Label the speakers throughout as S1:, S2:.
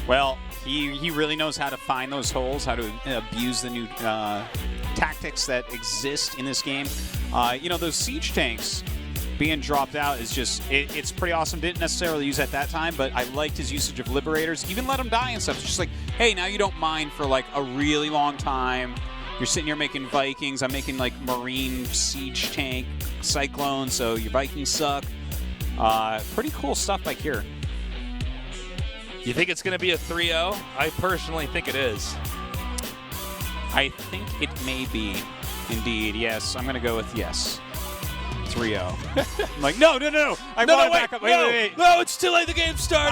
S1: Well, he really knows how to find those holes, how to abuse the new tactics that exist in this game. You know, those siege tanks being dropped out is just, it's pretty awesome. Didn't necessarily use at that time, but I liked his usage of Liberators. Even let him die and stuff. It's just like, hey, now you don't mind for like a really long time. You're sitting here making Vikings. I'm making like Marine siege tank Cyclone, so your Vikings suck. Pretty cool stuff by Kier.
S2: You think it's going to be a 3-0? I personally think it is.
S1: I think it may be, indeed. Yes, I'm going to go with yes. 3-0. I'm like, no. I want to back up. Wait.
S2: No, it's too late. The game started.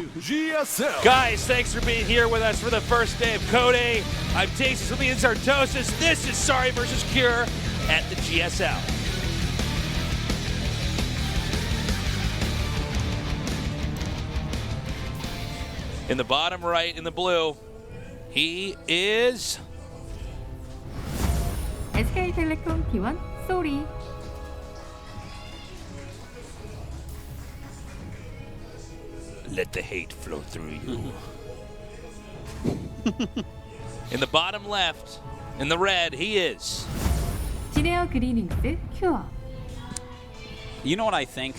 S3: Welcome to GSL.
S2: Guys, thanks for being here with us for the first day of Code A. I'm Tastes with me in Sartosis. This is Sorry versus Cure at the GSL. In the bottom right, in the blue, he is
S4: SK텔레콤 T1 쏘리.
S2: Let the hate flow through you. In the bottom left, in the red, he is
S4: 지네어 그리닝스 큐어.
S1: You know what I think?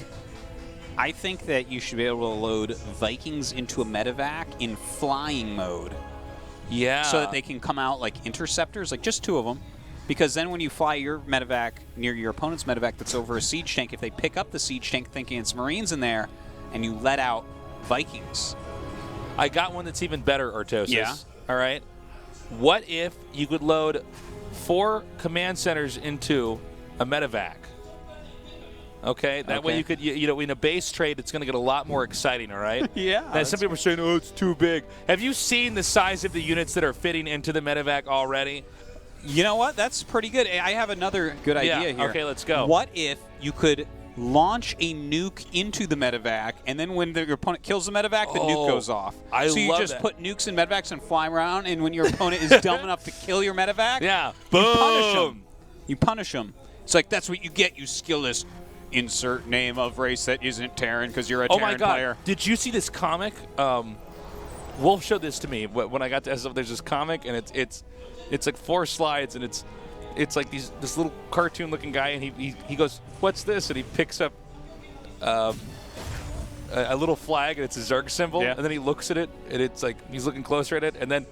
S1: I think that you should be able to load Vikings into a medevac in flying mode.
S2: Yeah.
S1: So that they can come out like interceptors, like just 2 of them. Because then when you fly your medevac near your opponent's medevac that's over a siege tank, if they pick up the siege tank thinking it's Marines in there, and you let out Vikings.
S2: I got one that's even better, Artosis.
S1: Yeah.
S2: All right. What if you could load 4 command centers into a medevac? Okay, that way you could, you know, in a base trade, it's going to get a lot more exciting, all right?
S1: Yeah.
S2: Now, some people are saying, oh, it's too big. Have you seen the size of the units that are fitting into the medevac already?
S1: You know what? That's pretty good. I have another good idea here.
S2: Okay, let's go.
S1: What if you could launch a nuke into the medevac, and then when your opponent kills the medevac, the nuke goes off?
S2: So
S1: you just put nukes in medevacs and fly around, and when your opponent is dumb enough to kill your medevac, you punish them. It's like, that's what you get, you skillless. Insert name of race that isn't Terran because you're a Terran player.
S2: Did you see this comic? Wolf showed this to me when I got to SF. There's this comic, and it's like 4 slides, and it's like this little cartoon-looking guy, and he goes, "What's this?" And he picks up a little flag, and it's a Zerg symbol, and then he looks at it, and it's like he's looking closer at it, and then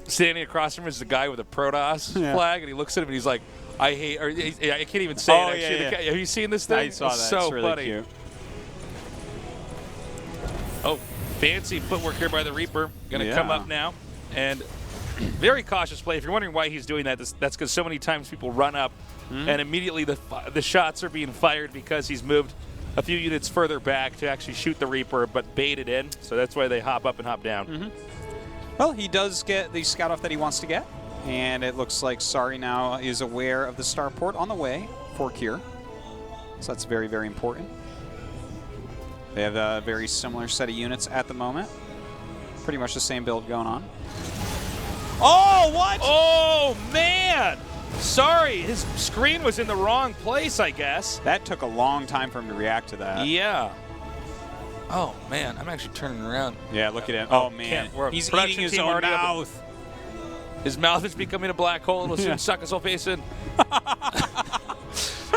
S2: standing across from him is the guy with a Protoss flag, and he looks at him, and he's like, I can't even say it, actually. Have you seen this thing?
S1: I saw that.
S2: So
S1: it's really
S2: funny.
S1: Cute.
S2: Oh, fancy footwork here by the Reaper. Going to come up now. And very cautious play. If you're wondering why he's doing that, that's because so many times people run up and immediately the shots are being fired because he's moved a few units further back to actually shoot the Reaper, but bait it in. So that's why they hop up and hop down.
S1: Well, he does get the scout off that he wants to get. And it looks like Sari now is aware of the starport on the way for Kier. So that's very, very important. They have a very similar set of units at the moment. Pretty much the same build going on. Oh, what?
S2: Oh, man! Sorry, his screen was in the wrong place, I guess.
S1: That took a long time for him to react to that.
S2: Yeah. Oh, man, I'm actually turning around.
S1: Yeah, look at him. Oh, man. He's eating his own mouth.
S2: His mouth is becoming a black hole. It'll soon suck his whole face in.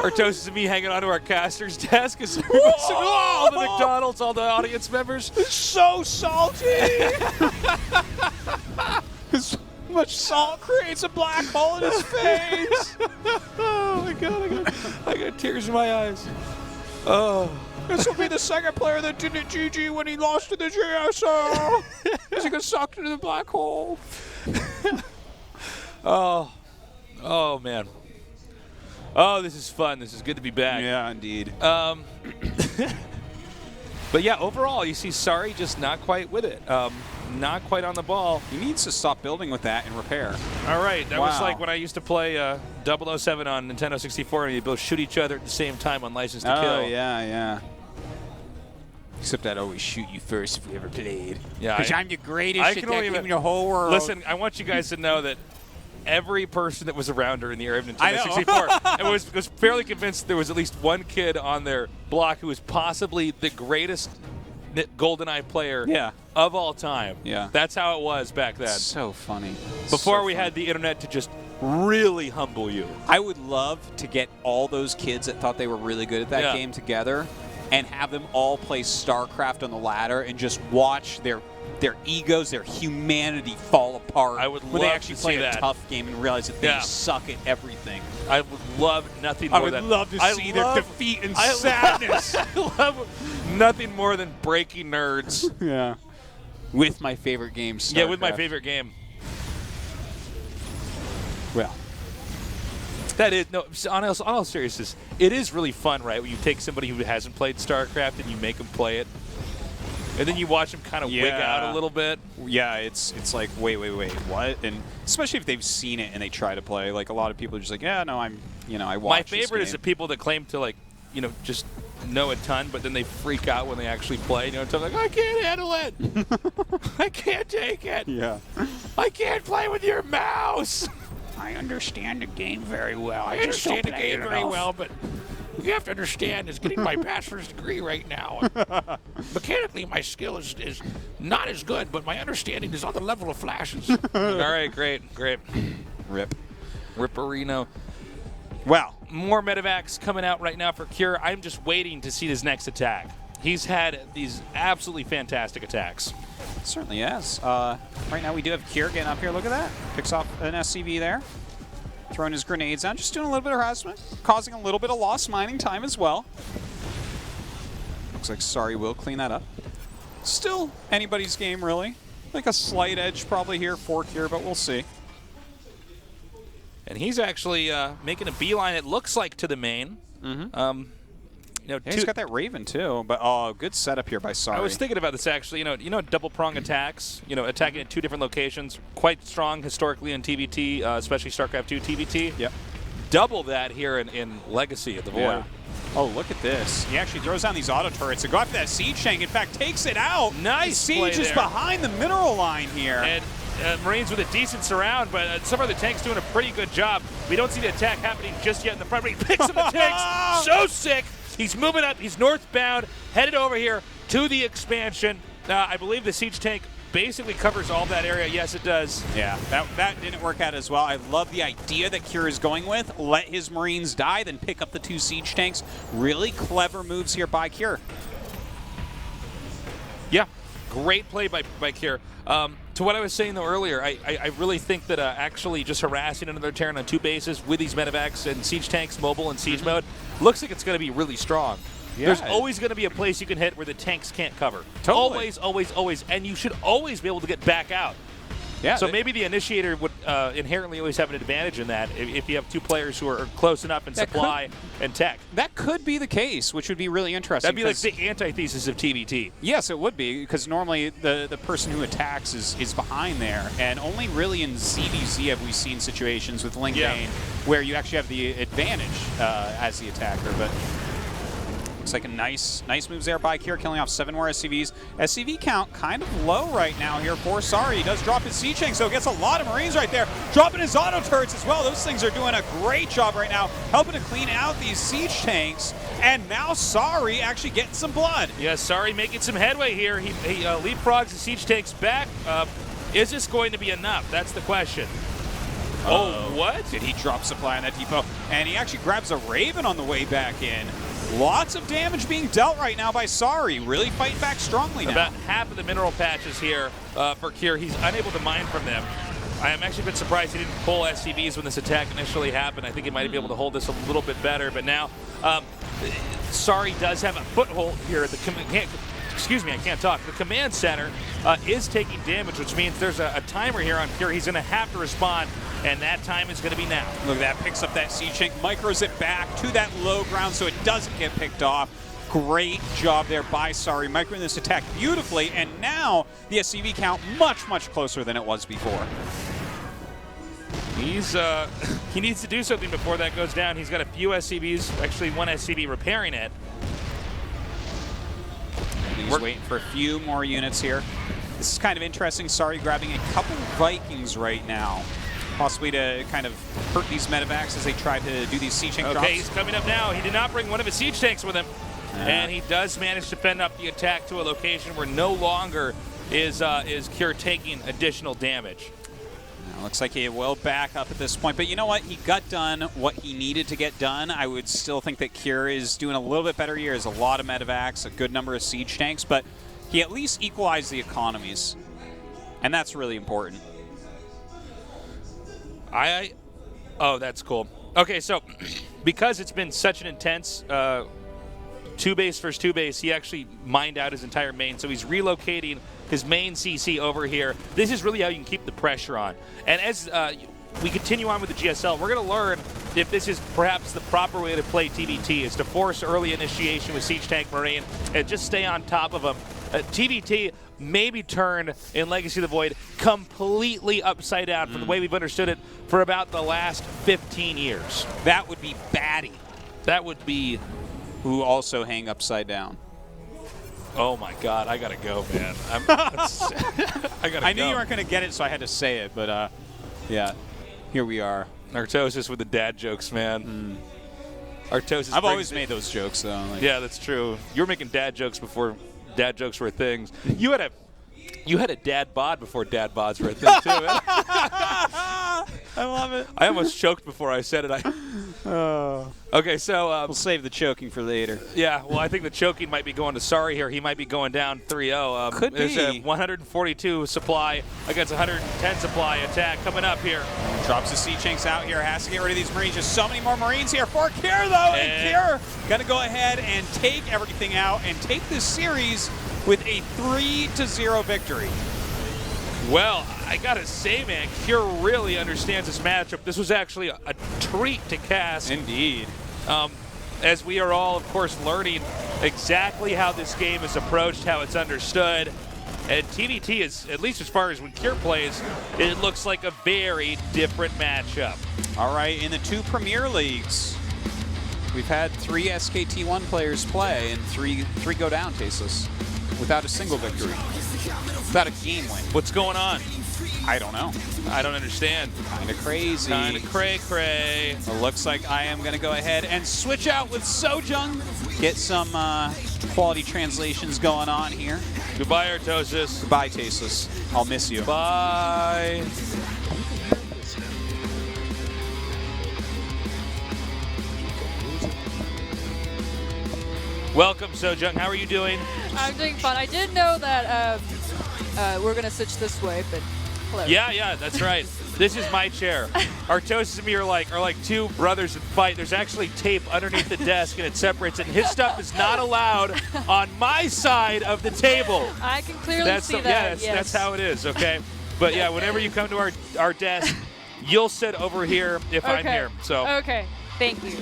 S2: Artosis and me hanging onto our caster's desk as all the McDonald's, all the audience members.
S1: It's so salty. So much salt creates a black hole in his face.
S2: Oh my God, I got tears in my eyes. Oh.
S1: This will be the second player that didn't GG when he lost to the GSL. Because he got sucked into the black hole.
S2: Oh man. Oh, this is fun. This is good to be back.
S1: Yeah, indeed.
S2: But yeah, overall, you see Sari just not quite with it. Not quite on the ball.
S1: He needs to stop building with that and repair.
S2: All right, that was like when I used to play 007 on Nintendo 64, and you both shoot each other at the same time on License to Kill.
S1: Oh, yeah. Except I'd always shoot you first if we ever played.
S2: Yeah,
S1: because I'm the greatest in the whole world.
S2: Listen, I want you guys to know that every person that was around her in the era of Nintendo 64 and was fairly convinced there was at least one kid on their block who was possibly the greatest GoldenEye player of all time.
S1: Yeah.
S2: That's how it was back then.
S1: So funny.
S2: Before we had the internet to just really humble you.
S1: I would love to get all those kids that thought they were really good at that game together and have them all play StarCraft on the ladder and just watch their egos, their humanity fall apart.
S2: I would
S1: when
S2: love
S1: they actually
S2: to
S1: play
S2: see
S1: a
S2: that.
S1: tough game and realize that they suck at everything.
S2: I would love nothing more than...
S1: I would love to see their defeat and sadness.
S2: I love nothing more than breaking nerds.
S1: Yeah. With my favorite game, StarCraft.
S2: Yeah, with my favorite game.
S1: Well.
S2: That is, no, on all seriousness, it is really fun, right, when you take somebody who hasn't played StarCraft and you make them play it. And then you watch them kind of wig out a little bit.
S1: Yeah, it's like, wait, what? And especially if they've seen it and they try to play. Like, a lot of people are just like, yeah, no, I watch
S2: My
S1: this
S2: favorite is
S1: game.
S2: the people that claim to, like, just know a ton, but then they freak out when they actually play. You know, it's like, I can't handle it. I can't take it.
S1: Yeah.
S2: I can't play with your mouse.
S1: I understand the game very well.
S2: I understand the game very well, but you have to understand is getting my bachelor's degree right now. Mechanically, my skill is not as good, but my understanding is on the level of flashes. All right, great.
S1: Rip.
S2: Ripperino.
S1: Well,
S2: more medevacs coming out right now for Cure. I'm just waiting to see his next attack. He's had these absolutely fantastic attacks.
S1: Certainly has. Right now we do have Cure getting up here. Look at that. Picks off an SCV there. Throwing his grenades down. Just doing a little bit of harassment. Causing a little bit of lost mining time as well. Looks like Sorry will clean that up. Still anybody's game, really. Like a slight edge probably here for Cure, but we'll see.
S2: And he's actually making a beeline, it looks like, to the main.
S1: He's got that Raven too, but good setup here by Sorry.
S2: I was thinking about this actually. You know, double prong attacks. Attacking at two different locations, quite strong historically in TVT, especially StarCraft 2 TVT.
S1: Yep.
S2: Double that here in Legacy at the Void.
S1: Yeah. Oh, look at this. He actually throws down these auto turrets to go after that siege tank. In fact, takes it out.
S2: Nice
S1: Siege is behind the mineral line here.
S2: And Marines with a decent surround, but some other tanks doing a pretty good job. We don't see the attack happening just yet in the front, but he picks up the tanks. So sick. He's moving up. He's northbound, headed over here to the expansion. I believe the siege tank basically covers all that area. Yes, it does.
S1: Yeah, that didn't work out as well. I love the idea that Cure is going with. Let his Marines die, then pick up the two siege tanks. Really clever moves here by Cure.
S2: Yeah, great play by Cure. To what I was saying, though, earlier, I really think that actually just harassing another Terran on two bases with these medevacs and siege tanks, mobile and siege mode, looks like it's going to be really strong. Yeah. There's always going to be a place you can hit where the tanks can't cover.
S1: Totally.
S2: Always. And you should always be able to get back out.
S1: Yeah,
S2: so maybe the initiator would inherently always have an advantage in that if you have two players who are close enough in supply and tech.
S1: That could be the case, which would be really interesting.
S2: That'd be like the antithesis of TVT.
S1: Yes, it would be, because normally the person who attacks is behind there, and only really in ZVZ have we seen situations with Link Bane where you actually have the advantage as the attacker, but looks like a nice moves there by Cure, killing off 7 more SCVs. SCV count kind of low right now here for Sorry. He does drop his siege tank, so gets a lot of Marines right there. Dropping his auto turrets as well. Those things are doing a great job right now, helping to clean out these siege tanks. And now Sorry actually getting some blood.
S2: Yeah, Sorry making some headway here. He leapfrogs the siege tanks back. Is this going to be enough? That's the question. Oh, what?
S1: Did he drop supply on that depot? And he actually grabs a Raven on the way back in. Lots of damage being dealt right now by Sorry. Really fighting back strongly now.
S2: About half of the mineral patches here for Cure. He's unable to mine from them. I am actually a bit surprised he didn't pull SCVs when this attack initially happened. I think he might be able to hold this a little bit better. But now, Sorry does have a foothold here at the command. Excuse me, I can't talk. The command center is taking damage, which means there's a timer here on Cure. He's going to have to respond, and that time is going to be now.
S1: Look at that, picks up that siege tank, micros it back to that low ground so it doesn't get picked off. Great job there by Sorry, microing this attack beautifully, and now the SCV count much closer than it was before.
S2: He needs to do something before that goes down. He's got a few SCVs, actually one SCV repairing it.
S1: He's waiting for a few more units here. This is kind of interesting. Sorry grabbing a couple Vikings right now. Possibly to kind of hurt these medevacs as they try to do these siege tank drops.
S2: Okay, he's coming up now. He did not bring one of his siege tanks with him. And he does manage to fend up the attack to a location where no longer is Cure taking additional damage.
S1: Looks like he will back up at this point, but you know what? He got done what he needed to get done. I would still think that Cure is doing a little bit better here. He has a lot of medevacs, a good number of siege tanks, but he at least equalized the economies, and that's really important.
S2: Oh, that's cool. Okay, so because it's been such an intense two base versus two base, he actually mined out his entire main, so he's relocating his main CC over here. This is really how you can keep the pressure on. And as we continue on with the GSL, we're going to learn if this is perhaps the proper way to play TVT, is to force early initiation with Siege Tank Marine and just stay on top of them. TVT may be turned in Legacy of the Void completely upside down from the way we've understood it for about the last 15 years.
S1: That would be Batty.
S2: That would be...
S1: Who also hang upside down.
S2: Oh my God, I gotta go, man. I gotta go.
S1: I knew you weren't gonna get it, so I had to say it, but yeah, here we are.
S2: Artosis with the dad jokes, man. Artosis.
S1: I've always made those jokes, though. Like,
S2: yeah, that's true. You were making dad jokes before dad jokes were things. You had a dad bod before dad bods were a thing too. Man.
S1: I love it.
S2: I almost choked before I said it. Okay, so
S1: we'll save the choking for later.
S2: Yeah, well, I think the choking might be going to Sorry here. He might be going down 3-0.
S1: Could
S2: there's
S1: be.
S2: A 142 supply against 110 supply attack coming up here.
S1: Drops the Siege Tanks out here. Has to get rid of these Marines. Just so many more Marines here for Cure, though. And Cure gonna go ahead and take everything out and take this series with a 3-0 victory.
S2: Well, I gotta say, man, Cure really understands this matchup. This was actually a treat to cast.
S1: Indeed.
S2: As we are all, of course, learning exactly how this game is approached, how it's understood. And TVT is, at least as far as when Cure plays, it looks like a very different matchup.
S1: All right, in the two Premier Leagues, we've had 3 SKT1 players play and three go down, Tasteless, without a single victory. Without a game win.
S2: What's going on?
S1: I don't know.
S2: I don't understand.
S1: Kinda crazy.
S2: Kinda cray-cray.
S1: It looks like I am gonna go ahead and switch out with Sojung. Get some quality translations going on here.
S2: Goodbye, Artosis.
S1: Goodbye, Tasteless. I'll miss you.
S2: Bye. Welcome, Sojung. How are you doing?
S5: I'm doing fun. I did know that we're going to switch this way, but hello.
S2: Yeah, that's right. This is my chair. Artosis and me are like two brothers in fight. There's actually tape underneath the desk, and it separates it. And his stuff is not allowed on my side of the table.
S5: I can clearly see that.
S2: Yeah, that's how it is, okay? But yeah, whenever you come to our desk, you'll sit over here if I'm here. So.
S5: Okay. Thank you.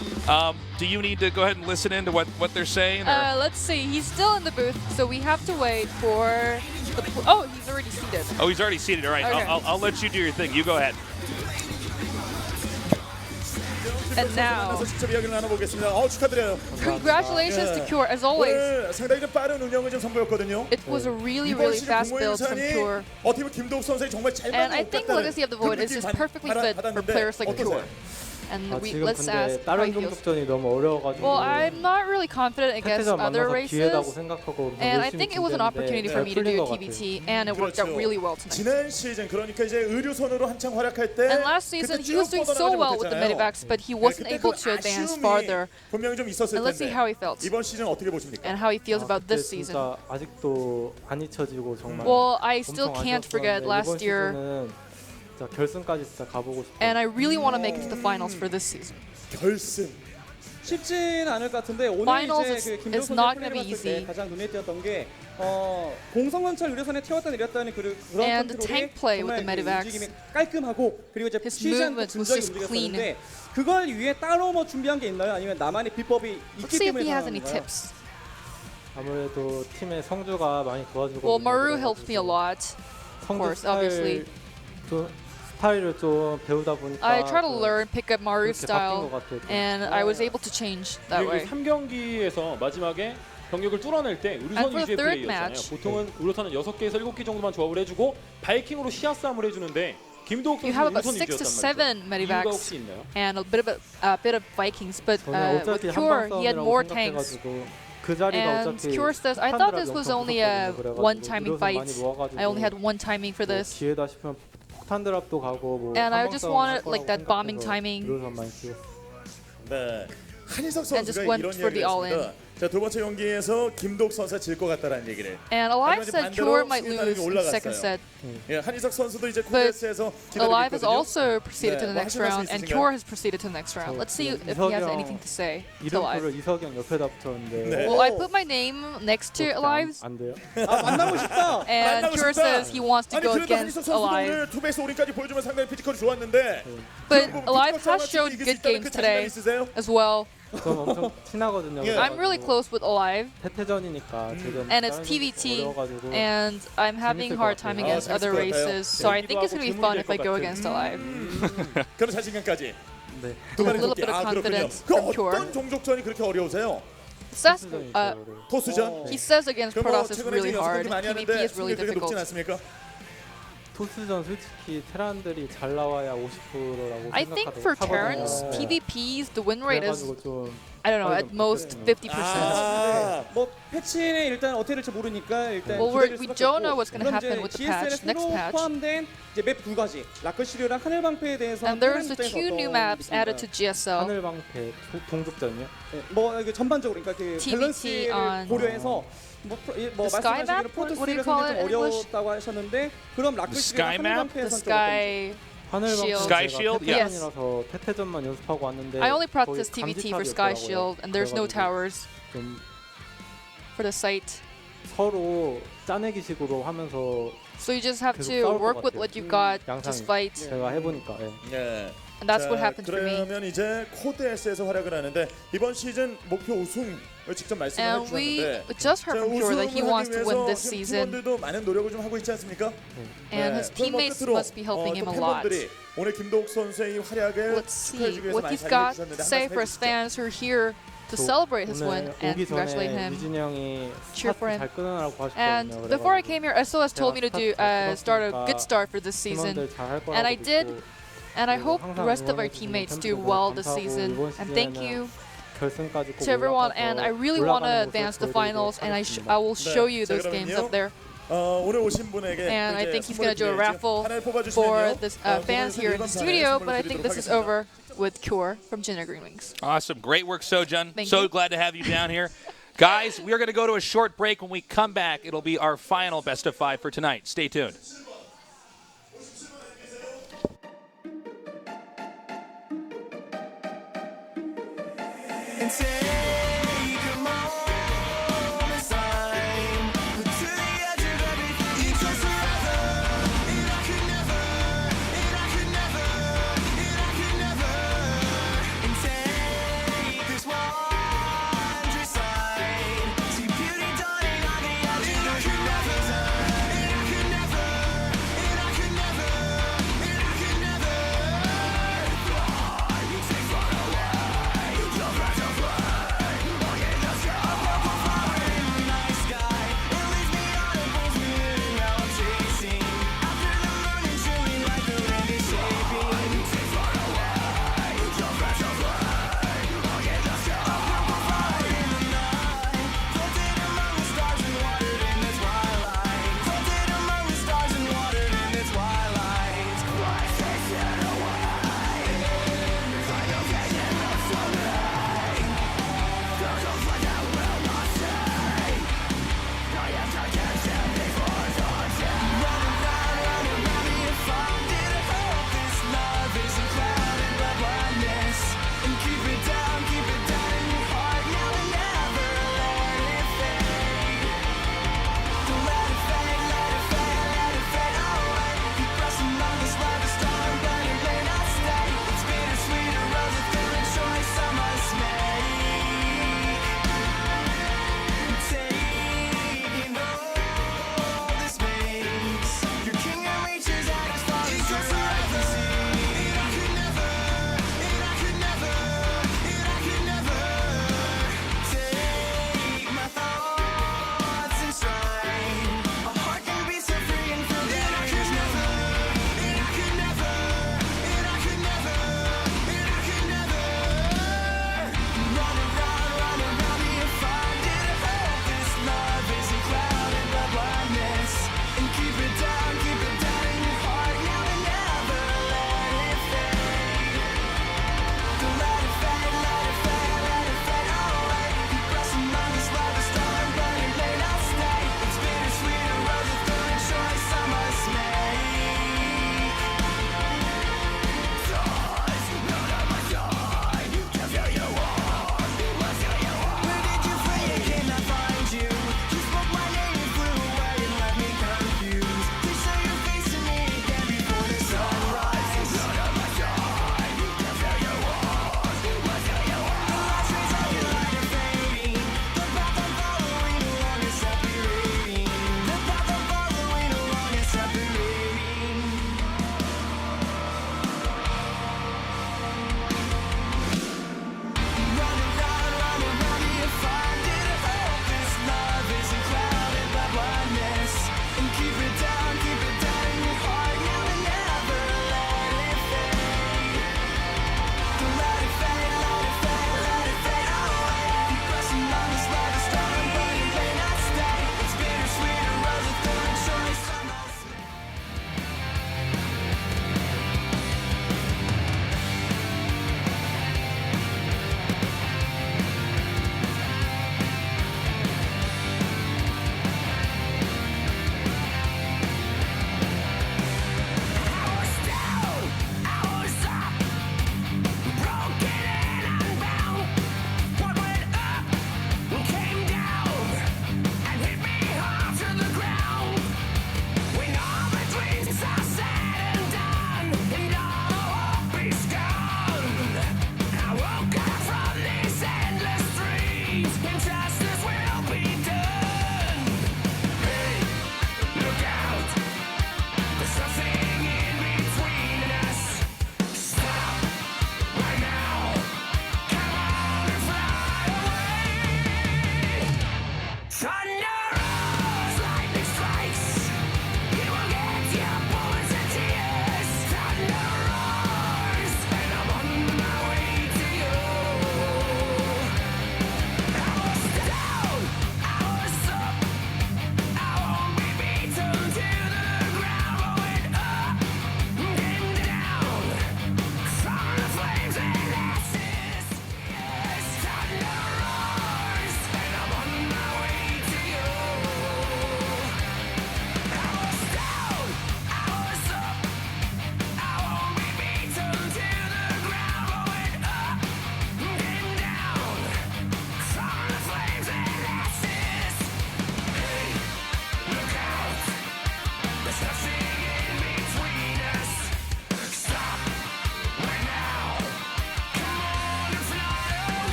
S2: Do you need to go ahead and listen in to what they're saying?
S5: Let's see. He's still in the booth, so we have to wait for the... Oh, he's already seated.
S2: Oh, he's already seated. All right.
S5: Okay.
S2: I'll let you do your thing. You go ahead.
S5: And now, congratulations to Cure, as always. It was a really, really fast build from Cure. And I think Legacy of the Void is just perfectly fit for players like Cure. And let's ask how he feels. Well, I'm not really confident against other races, and I think it was an opportunity for me to do a TVT, and it worked out really well tonight. And last season, he was doing so well with the medevacs, but he wasn't able to advance farther. And let's see how he felt, and how he feels about this season. Well, I still can't forget last year. And I really want to make it to the finals for this season. Finals is not going to be easy. And the tank play with the medevacs, his movement was just clean. Let's see if he has any tips. Well, Maru helped me a lot, of course, obviously. I try to learn, pick up Maru's style, and I was able to change that way. And for the third match, you have about 6 to 7 medevacs and a bit of Vikings, but with Cure, he had more tanks. And Cure says, I thought this was only a one timing fight. I only had one timing for this. And I just wanted like that bombing timing.
S6: 네. 한희석
S5: And just
S6: 선수가
S5: went
S6: 이런
S5: for the
S6: 이야기를
S5: all-in.
S6: 했습니다. 자, 두 번째 경기에서 김도욱 선수가 질 것 같다라는 얘기를.
S5: And Alive
S6: 하지만
S5: said
S6: 반대로
S5: Cure might
S6: 승리
S5: lose in the
S6: 올라갔어요.
S5: second set.
S6: 예, 한희석 선수도 이제
S5: But
S6: 코데스에서
S5: Alive has
S6: 기다리고 있거든요.
S5: also proceeded to the
S6: 네,
S5: next
S6: 뭐 하실
S5: round,
S6: 말씀
S5: and
S6: 있으신가요?
S5: Cure has proceeded to the next round. Let's see if he has anything to say to Alive.
S7: 이석영 옆에다 붙였는데
S6: 네.
S5: Well, I put my name next to Alive's,
S7: 안 돼요?
S3: 만나고 싶다.
S5: and
S6: 만나고
S5: Cure
S6: 싶다.
S5: says he wants to
S6: 아니,
S5: go
S6: 그래도
S5: against
S6: 한희석 선수도
S5: Alive.
S6: 오늘 투베이스 올인까지 보여주면 상당히 피지컬이 좋았는데.
S5: But
S6: 결국
S5: Alive
S6: 피지컬
S5: has
S6: 싸움을
S5: shown
S6: 이길 수
S5: good
S6: 있다는
S5: games
S6: 그
S5: today
S6: 자신감 있으세요?
S5: as well.
S7: 전 엄청 친하거든요.
S6: 예.
S5: I'm really close with Alive,
S7: 태태전이니까 지금
S5: and it's
S7: 다른
S5: TVT,
S7: 선수도 어려워가지고
S5: and I'm having a hard time against other races, so I think it's going to be fun if I go against Alive.
S6: 그런 자신감까지.
S7: 네.
S6: 두
S5: A
S6: 마리
S5: little
S6: 토끼.
S5: bit of
S6: 아, 그렇군요.
S5: confidence
S6: 그
S5: from Cure.
S6: 어떤 종족전이 그렇게 어려우세요?
S5: Says,
S6: 토스전?
S5: he says against
S6: 그럼 뭐
S5: Protoss is
S6: 최근에
S5: really
S6: 지금
S5: hard.
S6: 연습 많이
S5: PvP
S6: 하는데
S5: is really
S6: 승률이 그렇게 높진
S5: difficult.
S6: 않습니까?
S7: 토스전 솔직히 테란들이 잘 나와야 50%라고
S5: I think for Terrans, PvPs, the win rate is,
S7: 그래가지고 좀
S5: I don't know, at most 50%.
S6: 아,
S3: 뭐 패치는 일단 어떻게 될지 모르니까 일단
S5: Well,
S3: 기다릴
S5: we
S3: 수밖에
S5: don't know
S3: 없고.
S5: what's gonna
S3: 그럼
S5: happen
S3: 이제
S5: with the
S3: GSL에
S5: patch, next
S3: 새로
S5: patch.
S3: 포함된 이제 맵 두 가지 라커시리오랑 하늘방패에 대해서
S5: And there's the two new maps added to GSL.
S7: 하늘방패 동족전이요?
S3: 뭐 이게 전반적으로 그러니까 그
S5: TBT
S3: 밸런스를
S5: on
S3: 고려해서 뭐
S5: The sky map? What do you
S3: 포토스를
S5: call
S3: 상당히
S5: it
S3: 좀
S5: in English?
S3: 어려웠다고 하셨는데 그럼
S2: sky
S3: 라커시리오랑
S2: map?
S5: The
S3: 하늘방패에서
S5: Sky.
S7: 하늘방패
S2: Sky Shield?
S7: 제가
S5: Yes.
S7: 태태전이라서 태태전만 연습하고 왔는데
S5: I only
S7: 거의
S5: practiced TVT for
S7: 감지탑이
S5: Sky
S7: 없더라고요.
S5: Shield, and there's no
S7: 그래가지고
S5: towers
S7: 좀
S5: for the site.
S7: 서로 짜내기식으로 하면서
S5: So you just have
S7: 계속
S5: to
S7: 싸울 것
S5: work with
S7: 같아요.
S5: what you've got,
S7: 양상이.
S5: just fight.
S7: 제가 해보니까 예.
S6: 예.
S5: And that's what
S6: 자,
S5: happened for me.
S6: 그러면 이제 코드S에서 활약을 하는데 이번 시즌 목표 우승을 직접 말씀을
S5: And we
S6: 해주셨는데
S5: just heard from Cure that he wants to win this
S6: 지금
S5: season,
S6: 팀원들도 많은 노력을 좀 하고 있지 않습니까?
S5: and his
S6: 그럼 뭐
S5: teammates
S6: 끝으로,
S5: must be helping him
S6: 또
S5: a lot.
S6: 팬분들이 오늘 김도욱 선수의 이 활약을
S5: Let's
S6: 축하해
S5: see
S6: 주기 위해서
S5: what
S6: 많이
S5: he's got
S6: 자리해
S5: to
S6: 주셨는데
S5: say
S6: 한
S5: for
S6: 말씀
S5: his
S6: 해주시죠.
S5: fans who are here to celebrate his win
S7: 오늘
S5: and
S7: 오기
S5: congratulate
S7: 전에
S5: him.
S7: 유진이 형이
S5: Cheer for him.
S7: 잘 끊으라고
S5: And
S7: 하셨거든요.
S5: before I came here, SOS told me to do
S7: 제가
S5: start a
S7: 스타트
S5: good start for this season,
S7: 팀원들 잘할 거라고
S5: and I did.
S7: 믿고
S5: And I hope the
S7: 항상
S5: rest of our
S7: 응원해주시는
S5: teammates do
S7: 팬분들
S5: well
S7: 너무
S5: this
S7: 감사하고
S5: season.
S7: 이번
S5: And thank
S7: 시즌에는
S5: you
S7: 결승까지 꼭
S5: to everyone.
S7: 올라가서
S5: And I really want to
S7: 올라가는
S5: advance the
S7: 모습
S5: finals, and
S7: 보여드리도록
S5: I will show
S6: 네,
S5: you
S6: 자,
S5: those games
S6: 그러면요.
S5: up there.
S6: 오늘 오신 분에게
S5: And I
S6: 이제
S5: think he's going to do a
S6: 선물을
S5: raffle
S6: 하나를 뽑아주시면요.
S5: for the fans
S6: 그러면서
S5: here in the
S6: 일반
S5: studio,
S6: 선물을
S5: but I think
S6: 드리도록
S5: this is
S6: 하겠습니다.
S5: over with Cure from Jinna Green Wings.
S2: Awesome. Great work, Sojun.
S5: Thank
S2: So
S5: you.
S2: glad to have you down here. Guys, we are going to go to a short break. When we come back, it'll be our final best of 5 for tonight. Stay tuned.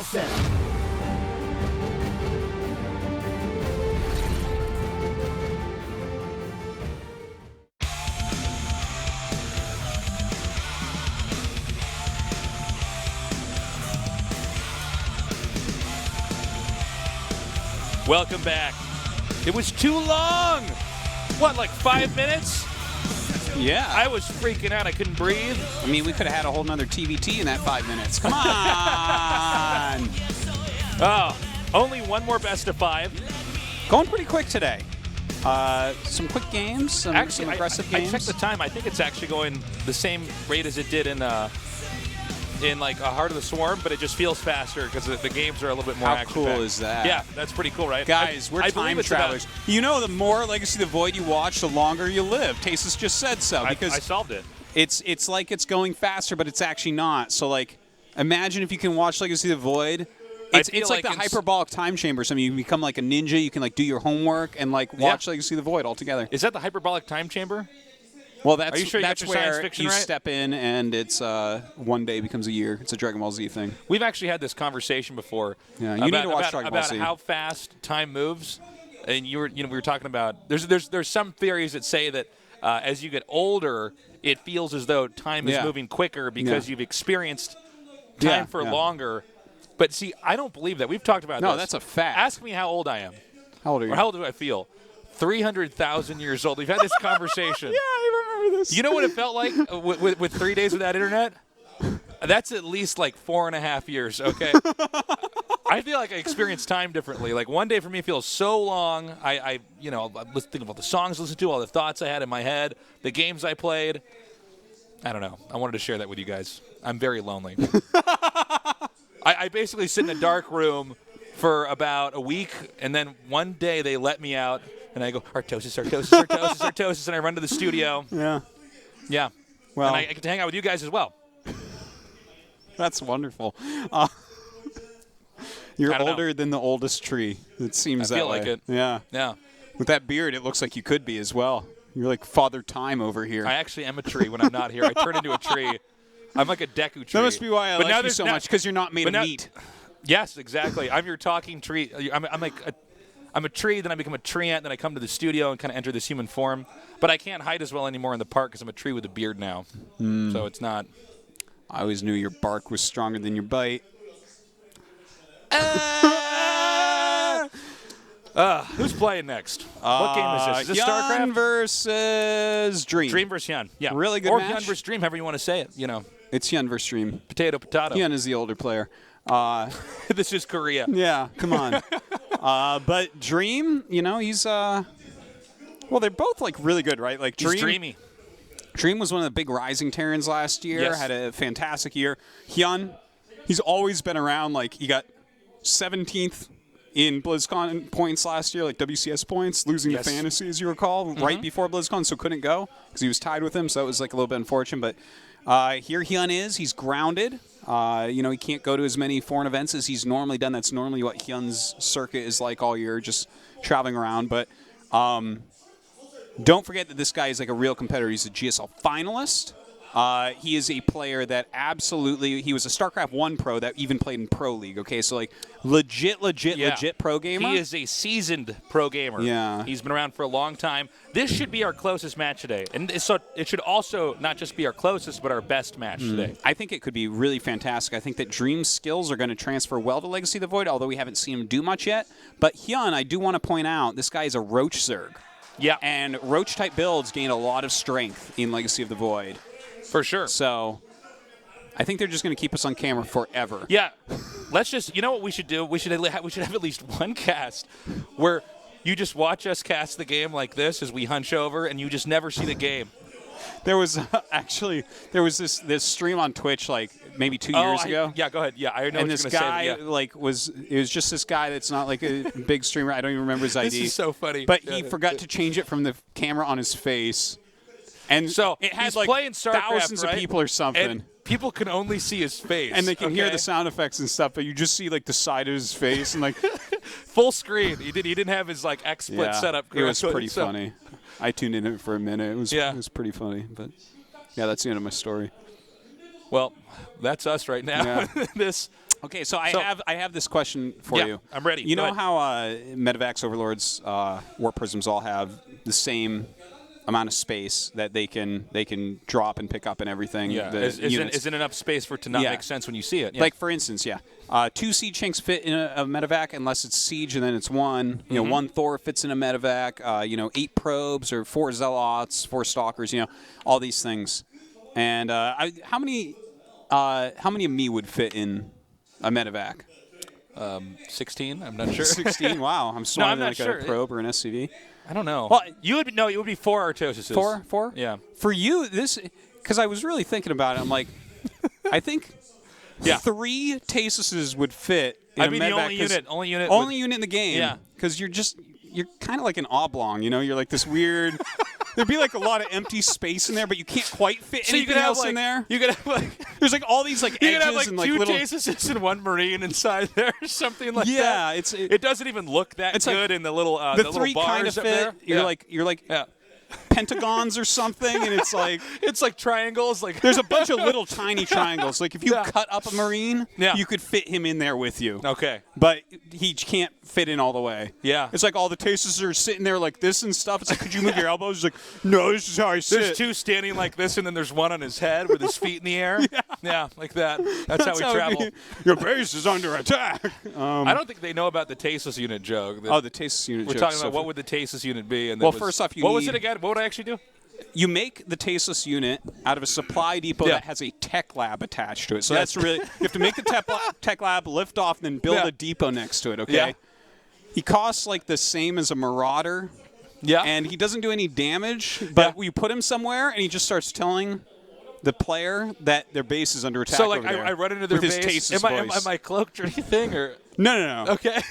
S8: GSL.
S2: Welcome back. It was too long. What, like 5 minutes?
S1: Yeah.
S2: I was freaking out. I couldn't breathe.
S1: I mean, we could have had a whole nother TVT in that 5 minutes. Come on.
S2: Oh, only one more best of 5.
S1: Going pretty quick today. Some quick games, some aggressive games.
S2: I checked the time. I think it's actually going the same rate as it did in like a Heart of the Swarm, but it just feels faster because the games are a little bit more action-packed.
S1: How cool is that?
S2: Yeah, that's pretty cool, right?
S1: Guys, we're time travelers. You know, the more Legacy of the Void you watch, the longer you live. Tasis just said so. Because
S2: I solved it.
S1: It's like it's going faster, but it's actually not. So, like, imagine if you can watch Legacy of the Void. It's like the hyperbolic time chamber. So you become like a ninja. You can like do your homework and like watch Legacy of the Void all together.
S2: Is that the hyperbolic time chamber?
S1: Well, that's,
S2: Are you sure
S1: that's
S2: you got your
S1: where
S2: science fiction
S1: you
S2: right?
S1: step in and it's one day becomes a year. It's a Dragon Ball Z thing.
S2: We've actually had this conversation before.
S1: Yeah, you need to watch Dragon Ball
S2: about
S1: Z.
S2: how fast time moves, and we were talking about. There's some theories that say that as you get older, it feels as though time is moving quicker because you've experienced time for longer. But see, I don't believe that. We've talked about this.
S1: No, that's a fact.
S2: Ask me how old I am.
S1: How old are you?
S2: Or how old do I feel? 300,000 years old. We've had this conversation.
S1: Yeah, I remember this.
S2: You know what it felt like with 3 days without internet? That's at least like 4.5 years, okay? I feel like I experience time differently. Like one day for me feels so long. I think about the songs I listened to, all the thoughts I had in my head, the games I played. I don't know. I wanted to share that with you guys. I'm very lonely. I basically sit in a dark room for about a week, and then one day they let me out, and I go, Artosis, Artosis, Artosis, Artosis, and I run to the studio.
S1: Yeah.
S2: Yeah.
S1: Well,
S2: and I get to hang out with you guys as well.
S1: That's wonderful. You're older than the oldest tree. It seems that way.
S2: I feel like it.
S1: Yeah.
S2: Yeah.
S1: With that beard, it looks like you could be as well. You're like Father Time over here.
S2: I actually am a tree when I'm not here. I turn into a tree. I'm like a Deku tree.
S1: That must be why I like you so much, because you're not made of meat.
S2: Yes, exactly. I'm your talking tree. I'm a tree, then I become a treant, then I come to the studio and kind of enter this human form. But I can't hide as well anymore in the park because I'm a tree with a beard now. So it's not.
S1: I always knew your bark was stronger than your bite.
S2: Who's playing next? What game is this? Is this StarCraft?
S1: Hyun versus Dream.
S2: Dream versus Hyun. Yeah.
S1: Really good
S2: or
S1: match.
S2: Hyun versus Dream, however you want to say it. You know.
S1: It's Hyun versus Dream.
S2: Potato, potato.
S1: Hyun is the older player.
S2: This is Korea.
S1: Yeah, come on. But Dream, he's well, they're both like really good, right? Like Dream.
S2: He's dreamy.
S1: Dream was one of the big rising Terrans last year.
S2: Yes.
S1: Had a fantastic year. Hyun, he's always been around. Like he got 17th in BlizzCon points last year, like WCS points, losing to Fantasy, as you recall, right before BlizzCon, so couldn't go because he was tied with him. So it was like a little bit unfortunate. But here Hyun is. He's grounded. He can't go to as many foreign events as he's normally done. That's normally what Hyun's circuit is like all year, just traveling around. But don't forget that this guy is like a real competitor. He's a GSL finalist. He is a player that absolutely, he was a StarCraft 1 pro that even played in Pro League, okay? So, like, legit pro gamer.
S2: He is a seasoned pro gamer.
S1: Yeah.
S2: He's been around for a long time. This should be our closest match today. And so it should also not just be our closest, but our best match today.
S1: I think it could be really fantastic. I think that Dream's skills are going to transfer well to Legacy of the Void, although we haven't seen him do much yet. But Hyun, I do want to point out, this guy is a Roach Zerg.
S2: Yeah.
S1: And Roach-type builds gain a lot of strength in Legacy of the Void.
S2: For sure.
S1: So, I think they're just going to keep us on camera forever.
S2: Yeah. Let's just, you know what we should do? We should have at least one cast where you just watch us cast the game like this as we hunch over and you just never see the game.
S1: There was this stream on Twitch like maybe 2 years ago.
S2: Yeah, go ahead. Yeah, I know
S1: and
S2: what
S1: this
S2: you're going to
S1: guy
S2: say.
S1: it was just this guy that's not like a big streamer. I don't even remember his ID.
S2: This is so funny.
S1: But he forgot to change it from the camera on his face. And
S2: so
S1: it had
S2: he's
S1: like
S2: playing StarCraft,
S1: thousands of people or something.
S2: And people can only see his face.
S1: And they can hear the sound effects and stuff, but you just see like the side of his face and like
S2: full screen. He didn't have his like XSplit set up.
S1: It was pretty funny. I tuned in for a minute. It was pretty funny, but yeah, that's the end of my story.
S2: Well, that's us right now.
S1: Yeah. Okay, so I have this question for you.
S2: I'm ready.
S1: You
S2: Go
S1: know
S2: ahead.
S1: how Medivacs, Overlords, Warp Prisms all have the same amount of space that they can drop and pick up and everything.
S2: Yeah,
S1: the units.
S2: isn't enough space for it to not make sense when you see it. Yeah.
S1: Like, for instance, 2 Siege Tanks fit in a Medivac unless it's Siege, and then it's 1. You know, 1 Thor fits in a Medivac. 8 Probes or 4 Zealots, 4 Stalkers. All these things. And how many of me would fit in a Medivac?
S2: 16. I'm not sure.
S1: 16. Wow, I'm smaller than like
S2: sure.
S1: a Probe or an SCV.
S2: I don't know.
S1: Well,
S2: it would be 4 Artosises.
S1: 4?
S2: Yeah.
S1: For you, because I was really thinking about it, I'm like, I think 3 Tasises would fit in a Medivac.
S2: The
S1: only unit in the game.
S2: Yeah.
S1: Because you're kind of like an oblong, You're like this weird. There'd be like a lot of empty space in there, but you can't quite fit anything else in there.
S2: You could have
S1: there's like all these like edges
S2: you could have like
S1: and like
S2: 2
S1: little
S2: Tasises and 1 Marine inside there, or something like that.
S1: Yeah,
S2: it doesn't even look that
S1: it's
S2: good
S1: like
S2: in the little
S1: the 3
S2: little bars
S1: kind of
S2: up
S1: fit.
S2: there.
S1: You're like pentagons or something, and it's like
S2: triangles. Like
S1: there's a bunch of little tiny triangles. Like if you cut up a Marine,
S2: Yeah.
S1: you could fit him in there with you.
S2: Okay.
S1: But he can't fit in all the way.
S2: Yeah.
S1: It's like all the Tases are sitting there like this and stuff. It's like, could you move your elbows? He's like, no, this is how I sit.
S2: There's 2 standing like this, and then there's 1 on his head with his feet in the air. Yeah, like that. That's how we travel.
S1: Your base is under attack.
S2: I don't think they know about the Tasis unit joke.
S1: The Tasis unit
S2: We're
S1: joke.
S2: talking about what would the Tasis unit be. And
S1: first off,
S2: what was it again? What would I actually do?
S1: You make the Taseless unit out of a supply depot that has a tech lab attached to it. So that's really, you have to make the tech lab, lift off, and then build a depot next to it, okay?
S2: Yeah.
S1: He costs like the same as a Marauder.
S2: Yeah.
S1: And he doesn't do any damage, but you put him somewhere, and he just starts telling the player that their base is under attack.
S2: So, like,
S1: over there
S2: I run into their
S1: with
S2: base.
S1: His
S2: Am I cloaked or anything? Or
S1: No.
S2: Okay.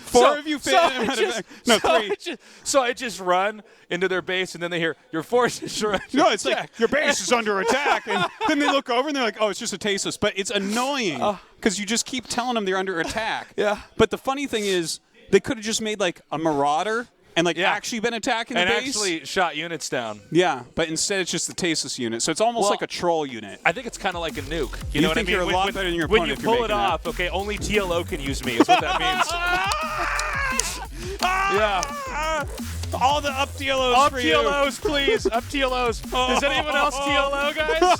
S1: 4 of you fit in a 3.
S2: So I just run into their base, and then they hear, your forces are under
S1: No, it's
S2: attack.
S1: like, your base is under attack. And then they look over, and they're like, oh, it's just a Tasis. But it's annoying because you just keep telling them they're under attack.
S2: Yeah.
S1: But the funny thing is, they could have just made, like, a Marauder and, actually been attacking the
S2: and
S1: base.
S2: actually shot units down.
S1: Yeah, but instead it's just the Tasis unit. So it's almost like a troll unit.
S2: I think it's kind of like a nuke. You know what I
S1: think
S2: mean?
S1: you're a lot better than your
S2: when
S1: opponent
S2: you
S1: if you're
S2: pull it
S1: making that.
S2: off, okay, only TLO can use me is what that means. Yeah.
S1: All the up TLOs
S2: Up
S1: for you.
S2: TLOs, please. Up TLOs. Does anyone else TLO, guys?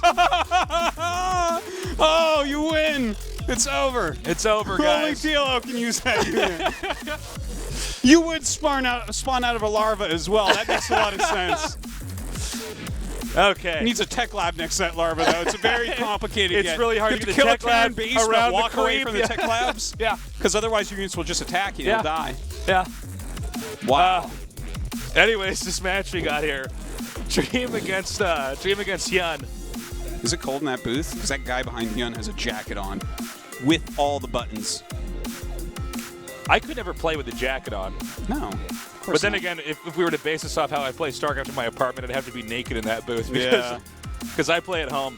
S1: Oh, you win. It's over.
S2: It's over,
S1: Only
S2: guys.
S1: TLO can use that unit. You would spawn out of a larva as well. That makes a lot of sense.
S2: Okay.
S1: It needs a tech lab next to that larva, though. It's a very complicated.
S2: It's really hard
S1: you
S2: to
S1: have
S2: get
S1: to
S2: the
S1: kill
S2: tech
S1: a
S2: lab
S1: base
S2: around
S1: but walk
S2: the
S1: away
S2: creep.
S1: from the tech labs.
S2: Yeah.
S1: Because otherwise your units will just attack you.
S2: Yeah.
S1: They'll die.
S2: Yeah.
S1: Wow.
S2: Anyways, this match we got here, Dream against Hyun.
S1: Is it cold in that booth? Because that guy behind Hyun has a jacket on with all the buttons.
S2: I could never play with the jacket on.
S1: No.
S2: But then again, if we were to base this off how I play StarCraft in my apartment, I'd have to be naked in that booth because I play at home.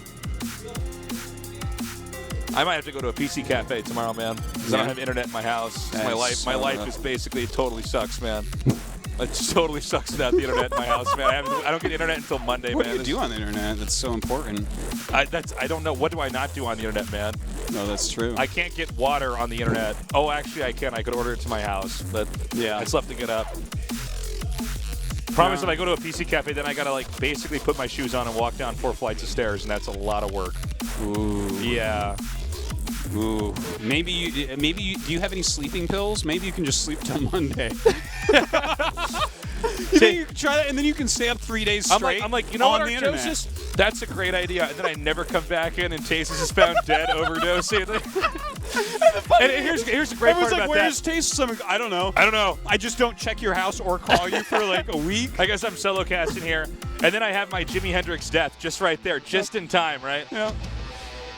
S2: I might have to go to a PC cafe tomorrow, man, because I don't have internet in my house. My life is basically totally sucks, man. It just totally sucks without the internet in my house, man. I don't get internet until Monday,
S1: what
S2: man.
S1: What do you do on the internet that's so important?
S2: I don't know. What do I not do on the internet, man?
S1: No, that's true.
S2: I can't get water on the internet. Oh, actually, I can. I could order it to my house, but I still have to get up. Promise if I go to a PC cafe, then I gotta basically put my shoes on and walk down 4 flights of stairs, and that's a lot of work.
S1: Ooh.
S2: Yeah.
S1: Ooh. Maybe do you have any sleeping pills? Maybe you can just sleep till Monday. You think you can try that, and then you can stay up 3 days straight.
S2: I'm like, you know what,
S1: on the internet.
S2: Artosis? That's a great idea. And then I never come back in, and Tasis is found dead overdosing. And here's the great part about that.
S1: Where's Tasis? I don't know. I just don't check your house or call you for like a week.
S2: I guess I'm solo casting here. And then I have my Jimi Hendrix death just right there, just in time, right?
S1: Yeah.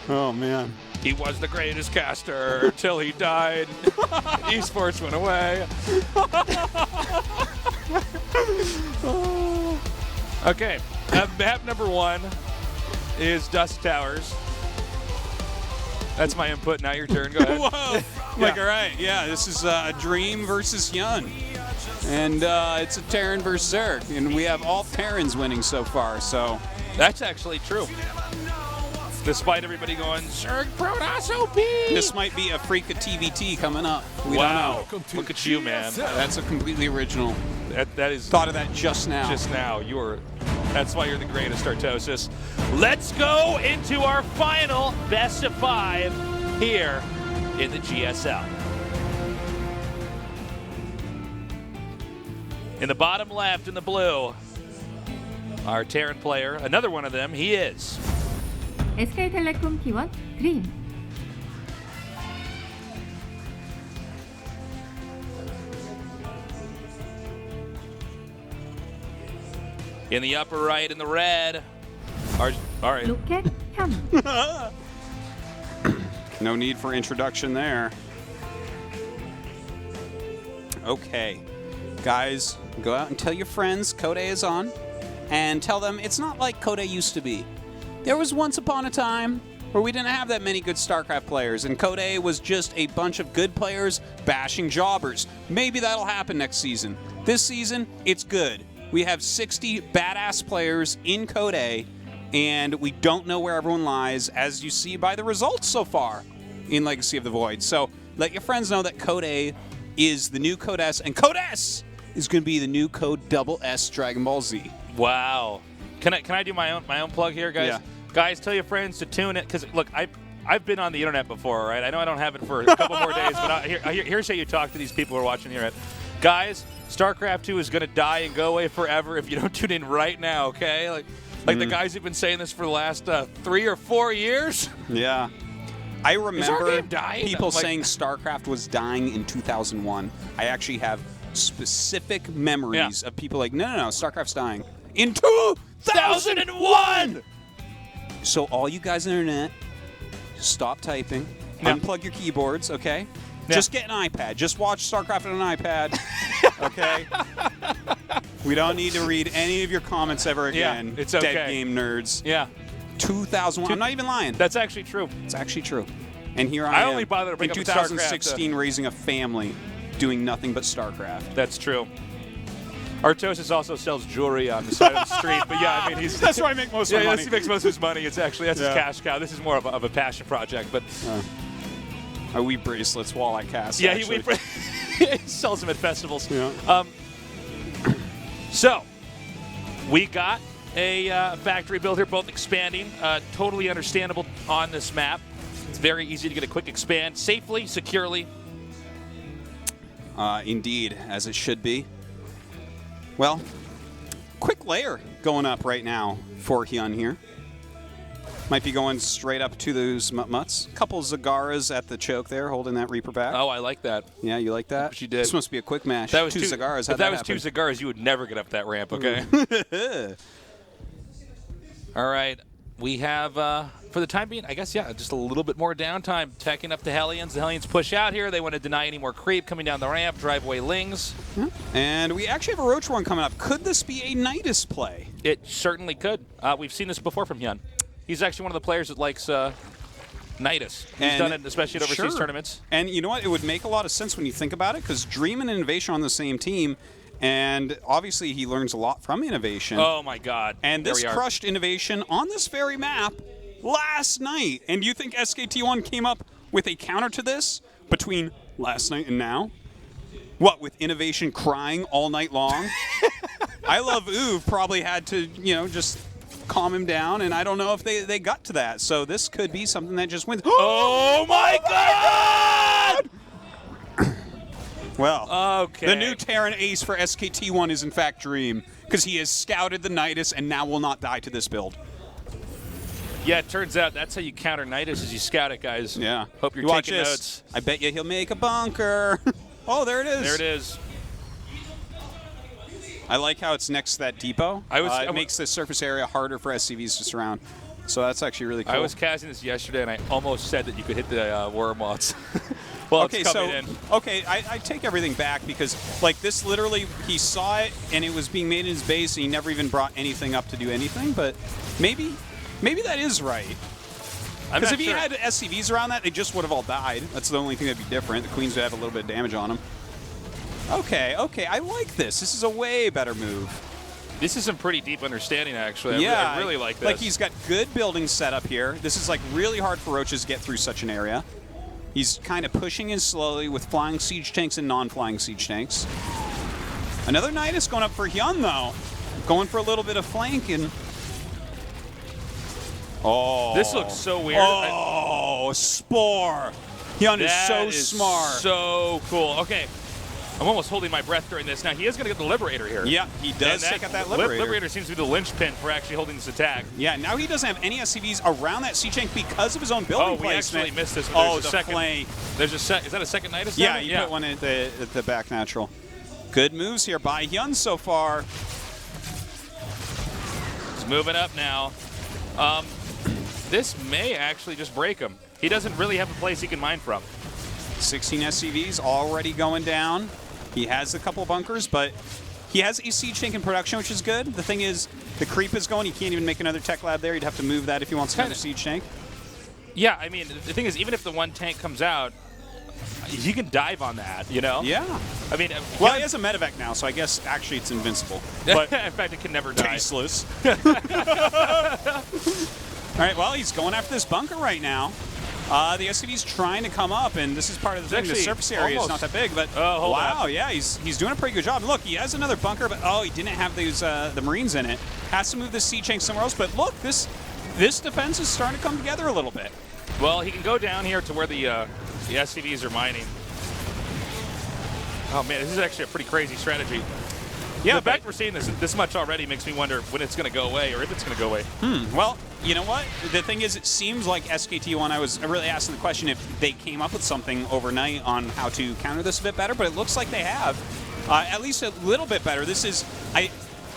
S1: Oh, man.
S2: He was the greatest caster until he died. Esports went away. Okay, map number 1 is Dust Towers. That's my input. Now your turn. Go ahead.
S1: Whoa. All right. Yeah, this is Dream versus Hyun. And it's a Terran versus Zerg. And we have all Terrans winning so far, so.
S2: That's actually true. Despite everybody going, Zerg Protoss OP!
S1: This might be AfreecaTV coming up. We don't know.
S2: Look at you, man.
S1: That's a completely original.
S2: That is
S1: thought of that just now.
S2: Just now. That's why you're the greatest, Artosis. Let's go into our final best of 5 here in the GSL. In the bottom left, in the blue, our Terran player, another one of them, he is
S4: SK텔레콤 T1 드림.
S2: in the upper right, in the red. All right.
S4: 로켓 현.
S1: No need for introduction there. Okay, guys, go out and tell your friends Code A is on, and tell them it's not like Code A used to be. There was once upon a time where we didn't have that many good StarCraft players, and Code A was just a bunch of good players bashing jobbers. Maybe that'll happen next season. This season, it's good. We have 60 badass players in Code A, and we don't know where everyone lies, as you see by the results so far in Legacy of the Void. So let your friends know that Code A is the new Code S, and Code S is going to be the new Code SS Dragon Ball Z.
S2: Wow. Can I do my own plug here, guys?
S1: Yeah.
S2: Guys, tell your friends to tune in, because look, I've been on the internet before, right? I know I don't have it for a couple more days, but here's how you talk to these people who are watching the internet. Guys, StarCraft 2 is going to die and go away forever if you don't tune in right now, okay? Like the guys who've been saying this for the last 3 or 4 years.
S1: Yeah. I remember people
S2: like,
S1: saying StarCraft was dying in 2001. I actually have specific memories of people like, no, StarCraft's dying. In 2001! So all you guys on the internet, stop typing, unplug your keyboards, okay? Yeah. Just get an iPad. Just watch StarCraft on an iPad, okay? We don't need to read any of your comments ever again.
S2: Yeah, it's okay.
S1: Dead game nerds.
S2: Yeah.
S1: 2001. I'm not even lying.
S2: That's actually true.
S1: It's actually true. And here I am.
S2: only bother to bring
S1: in
S2: up
S1: 2016 raising a family, doing nothing but StarCraft.
S2: That's true. Artosis also sells jewelry on the side of the street, but yeah, I mean,
S1: that's where I make most of my money.
S2: Yes, he makes most of his money. It's actually that's his cash cow. This is more of a passion project, but
S1: I weave bracelets while I cast.
S2: Yeah, he sells them at festivals.
S1: Yeah.
S2: So we got a factory built here, both expanding. Totally understandable on this map. It's very easy to get a quick expand safely, securely.
S1: Indeed, as it should be. Well, quick layer going up right now for Hyun here. Might be going straight up to those mutts. Couple Zagaras at the choke there, holding that Reaper back.
S2: Oh, I like that.
S1: Yeah, you like that?
S2: She did.
S1: This must be a quick mash.
S2: That was
S1: two Zagaras.
S2: If that was happen? 2 Zagaras, you would never get up that ramp, okay? All right. We have, for the time being, I guess, just a little bit more downtime. Teching up the Hellions. The Hellions push out here. They want to deny any more creep coming down the ramp, drive away Lings.
S1: And we actually have a Roach one coming up. Could this be a Nidus play?
S2: It certainly could. We've seen this before from Hyun. He's actually one of the players that likes Nidus. He's done it, especially at overseas tournaments.
S1: And you know what? It would make a lot of sense when you think about it, because Dream and Innovation are on the same team. And obviously, he learns a lot from Innovation.
S2: Oh, my God.
S1: And this crushed Innovation on this very map last night. And do you think SKT1 came up with a counter to this between last night and now? What, with Innovation crying all night long? I Love Uv probably had to, just calm him down. And I don't know if they got to that. So this could be something that just wins.
S2: Oh, my God!
S1: Well,
S2: okay.
S1: The new Terran ace for SKT1 is in fact Dream, because he has scouted the Nidus and now will not die to this build.
S2: Yeah, it turns out that's how you counter Nidus, is you scout it, guys.
S1: Yeah.
S2: Hope you're
S1: Watch
S2: taking
S1: this.
S2: notes.
S1: I bet you he'll make a bunker. Oh, there it is.
S2: There it is.
S1: I like how it's next to that depot. It makes the surface area harder for SCVs to surround. So that's actually really cool.
S2: I was casting this yesterday, and I almost said that you could hit the worm moths. Well,
S1: okay, I take everything back, because this literally, he saw it and it was being made in his base and he never even brought anything up to do anything, but maybe that is right. Because if he had SCVs around that, they just would have all died. That's the only thing that'd be different. The Queens would have a little bit of damage on them. Okay, I like this. This is a way better move.
S2: This is some pretty deep understanding, actually.
S1: Yeah,
S2: I really like this.
S1: Like, he's got good building set up here. This is, like, really hard for Roaches to get through such an area. He's kind of pushing in slowly with flying siege tanks and non-flying siege tanks. Another Nidus going up for Hyun, though. Going for a little bit of flanking. Oh.
S2: This looks so weird.
S1: Oh, Spore. Hyun is so smart.
S2: So cool. Okay. I'm almost holding my breath during this. Now, he is going to get the Liberator here.
S1: Yeah, he does take out that Liberator.
S2: Liberator seems to be the linchpin for actually holding this attack.
S1: Yeah, now he doesn't have any SCVs around that siege tank because of his own building placement.
S2: We actually missed this.
S1: Oh, the flame.
S2: There's is that a second Nidus?
S1: Yeah, you put one at the back natural. Good moves here by Hyun so far.
S2: He's moving up now. This may actually just break him. He doesn't really have a place he can mine from.
S1: 16 SCVs already going down. He has a couple bunkers, but he has a siege tank in production, which is good. The thing is, the creep is going. He can't even make another tech lab there. He'd have to move that if he wants another siege tank.
S2: Yeah, I mean, the thing is, even if the one tank comes out, he can dive on that, you know?
S1: Yeah.
S2: I mean,
S1: well, he has a medevac now, so I guess actually it's invincible. But
S2: in fact, it can never die.
S1: Tasteless. All right, well, he's going after this bunker right now. The SCV's trying to come up, and this is part of the thing. The surface area is not that big, but wow, yeah, he's doing a pretty good job. Look, he has another bunker, but he didn't have these the Marines in it. Has to move this siege tank somewhere else, but look, this defense is starting to come together a little bit.
S2: Well, he can go down here to where the SCVs are mining. Oh man, this is actually a pretty crazy strategy. Yeah, the fact we're seeing this much already makes me wonder when it's going to go away, or if it's going to go away.
S1: Well, you know what? The thing is, it seems like SKT1, I was really asking the question if they came up with something overnight on how to counter this a bit better, but it looks like they have. At least a little bit better. This is,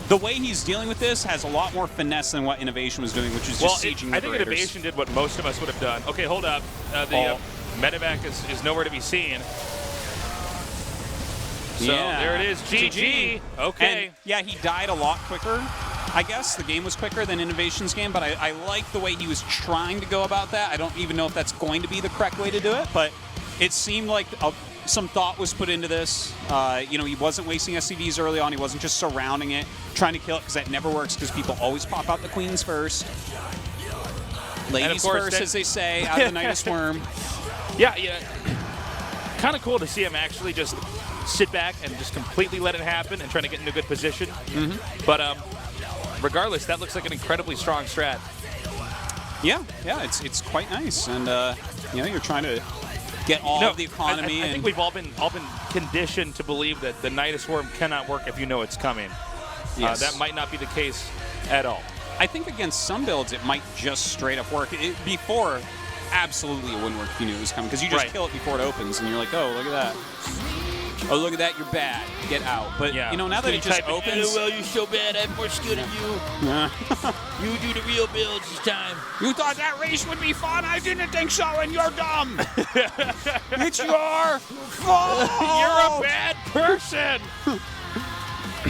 S1: the way he's dealing with this has a lot more finesse than what Innovation was doing, which is just sieging Liberators.
S2: I think Innovation did what most of us would have done. Okay, hold up. The medevac is nowhere to be seen. So there it is, GG. Okay.
S1: And, yeah, he died a lot quicker, I guess. The game was quicker than Innovation's game, but I like the way he was trying to go about that. I don't even know if that's going to be the correct way to do it, but it seemed like some thought was put into this. You know, he wasn't wasting SCVs early on. He wasn't just surrounding it, trying to kill it, because that never works, because people always pop out the queens first. Ladies first, as they say, out of the Nidus Worm.
S2: Yeah. Kind of cool to see him actually just sit back and just completely let it happen and trying to get into a good position. But regardless, that looks like an incredibly strong strat.
S1: Yeah, it's quite nice, and you know, you're trying to get all of the economy.
S2: I think we've all been conditioned to believe that the Nidus Worm cannot work if you know it's coming.
S1: Yes.
S2: That might not be the case at all.
S1: I think against some builds it might just straight up work. Before, absolutely it wouldn't work if you knew it was coming, because you just kill it before it opens, and you're like, oh, look at that. Oh, look at that, you're bad. Get out. But, you know, now that it just opens...
S8: Well, you're so bad, I have more skill than you. You do the real builds this time.
S1: You thought that race would be fun? I didn't think so, and you're dumb. It's your fault.
S2: You're a bad person.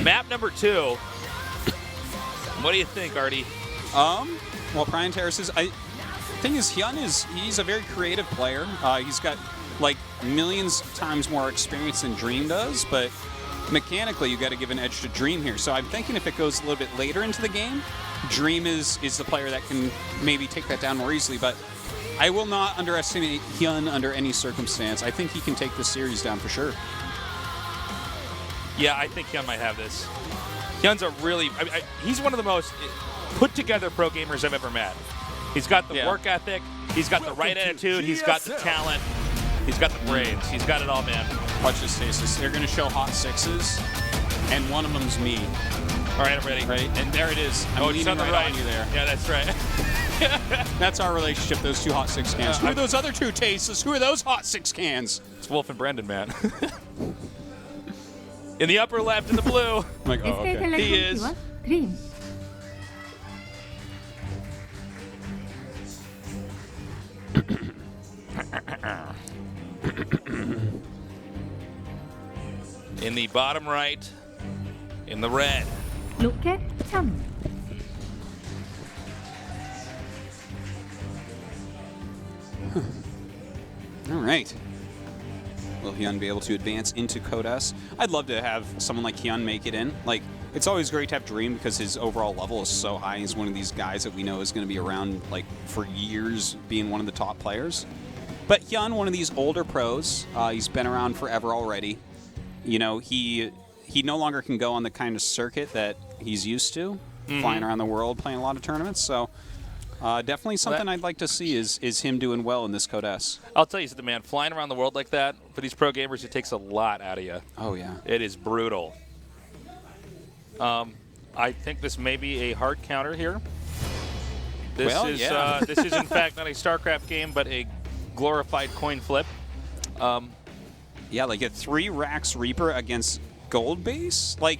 S2: Map number 2. What do you think, Artie?
S1: Well, Brian Terraces, thing is, Hyun he's a very creative player. He's got like millions times more experience than Dream does, but mechanically you got to give an edge to Dream here. So I'm thinking if it goes a little bit later into the game, Dream is the player that can maybe take that down more easily. But I will not underestimate Hyun under any circumstance. I think he can take this series down for sure.
S2: Yeah, I think Hyun might have this. Hyun's a really, he's one of the most put together pro gamers I've ever met. He's got the work ethic, he's got the right attitude, he's got the talent, he's got the brains, he's got it all, man.
S1: Watch this, Stasis. They're going to show hot sixes, and one of them's me.
S2: All right, I'm ready.
S1: Right, and there it is. I'm
S2: leaning on the right on you there. Yeah, that's right.
S1: That's our relationship, those two hot six cans. Who are those other two Tasteless? Who are those hot six cans?
S2: It's Wolf and Brendan, man. In the upper left, in the blue.
S1: I'm like, oh, okay.
S2: He is.
S4: Dream.
S2: In the bottom right, in the red.
S4: 로.60.
S1: All right. Will Hyun be able to advance into Kodas? I'd love to have someone like Hyun make it in. Like, It's always great to have Dream because his overall level is so high. He's one of these guys that we know is going to be around like for years, being one of the top players. But Hyun, one of these older pros, he's been around forever already. You know, he no longer can go on the kind of circuit that he's used to, flying around the world, playing a lot of tournaments. So definitely something I'd like to see is him doing well in this Code S.
S2: I'll tell you something, man. Flying around the world like that, for these pro gamers, it takes a lot out of you.
S1: Oh, yeah.
S2: It is brutal. I think this may be a hard counter here. This this is in fact not a StarCraft game, but a glorified coin flip.
S1: Yeah, like a 3 Rax Reaper against Gold Base. Like,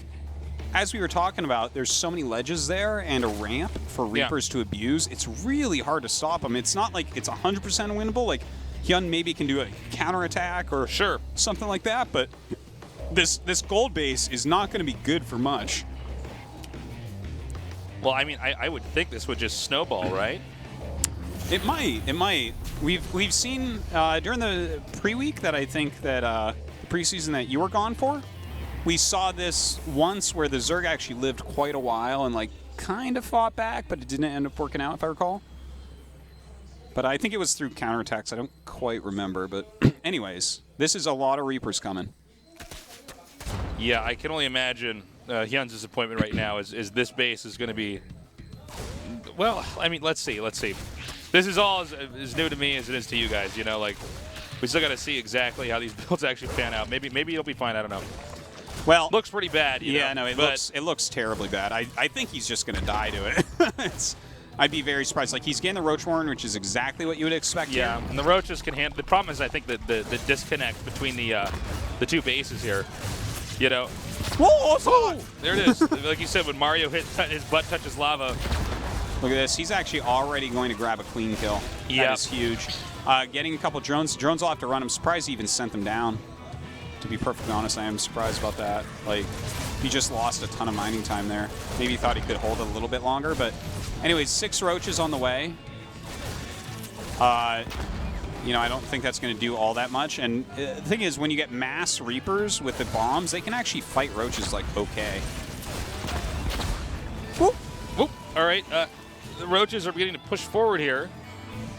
S1: as we were talking about, there's so many ledges there and a ramp for Reapers to abuse. It's really hard to stop them. It's not like it's 100% winnable. Like, Hyun maybe can do a counterattack or something like that, but this Gold Base is not going to be good for much.
S2: Well, I mean, I would think this would just snowball, right?
S1: It might. It might. We've seen during the pre-week that I think that the preseason that you were gone for, we saw this once where the Zerg actually lived quite a while and like kind of fought back, but it didn't end up working out, if I recall. But I think it was through counterattacks. I don't quite remember. But anyways, this is a lot of Reapers coming.
S2: Yeah, I can only imagine Hyun's disappointment right now is this base is going to be... Well, I mean, let's see. This is all as new to me as it is to you guys, you know? Like, we still got to see exactly how these builds actually pan out. Maybe it'll be fine, I don't know.
S1: Well,
S2: looks pretty bad, you know?
S1: No, it looks terribly bad. I think he's just going to die to it. I'd be very surprised. Like, he's getting the Roach Warren, which is exactly what you would expect.
S2: Yeah, and the Roaches can handle... The problem is, I think, that the disconnect between the two bases here, you know...
S1: Whoa!
S2: There it is. Like you said, when Mario his butt touches lava...
S1: Look at this. He's actually already going to grab a clean kill.
S2: Yep.
S1: That is huge. Getting a couple drones. Drones will have to run. I'm surprised he even sent them down. To be perfectly honest, I am surprised about that. Like, he just lost a ton of mining time there. Maybe he thought he could hold it a little bit longer. But anyways, 6 Roaches on the way. You know, I don't think that's going to do all that much. And the thing is, when you get mass Reapers with the bombs, they can actually fight Roaches like okay.
S2: Whoop. Whoop. All right. The Roaches are beginning to push forward here.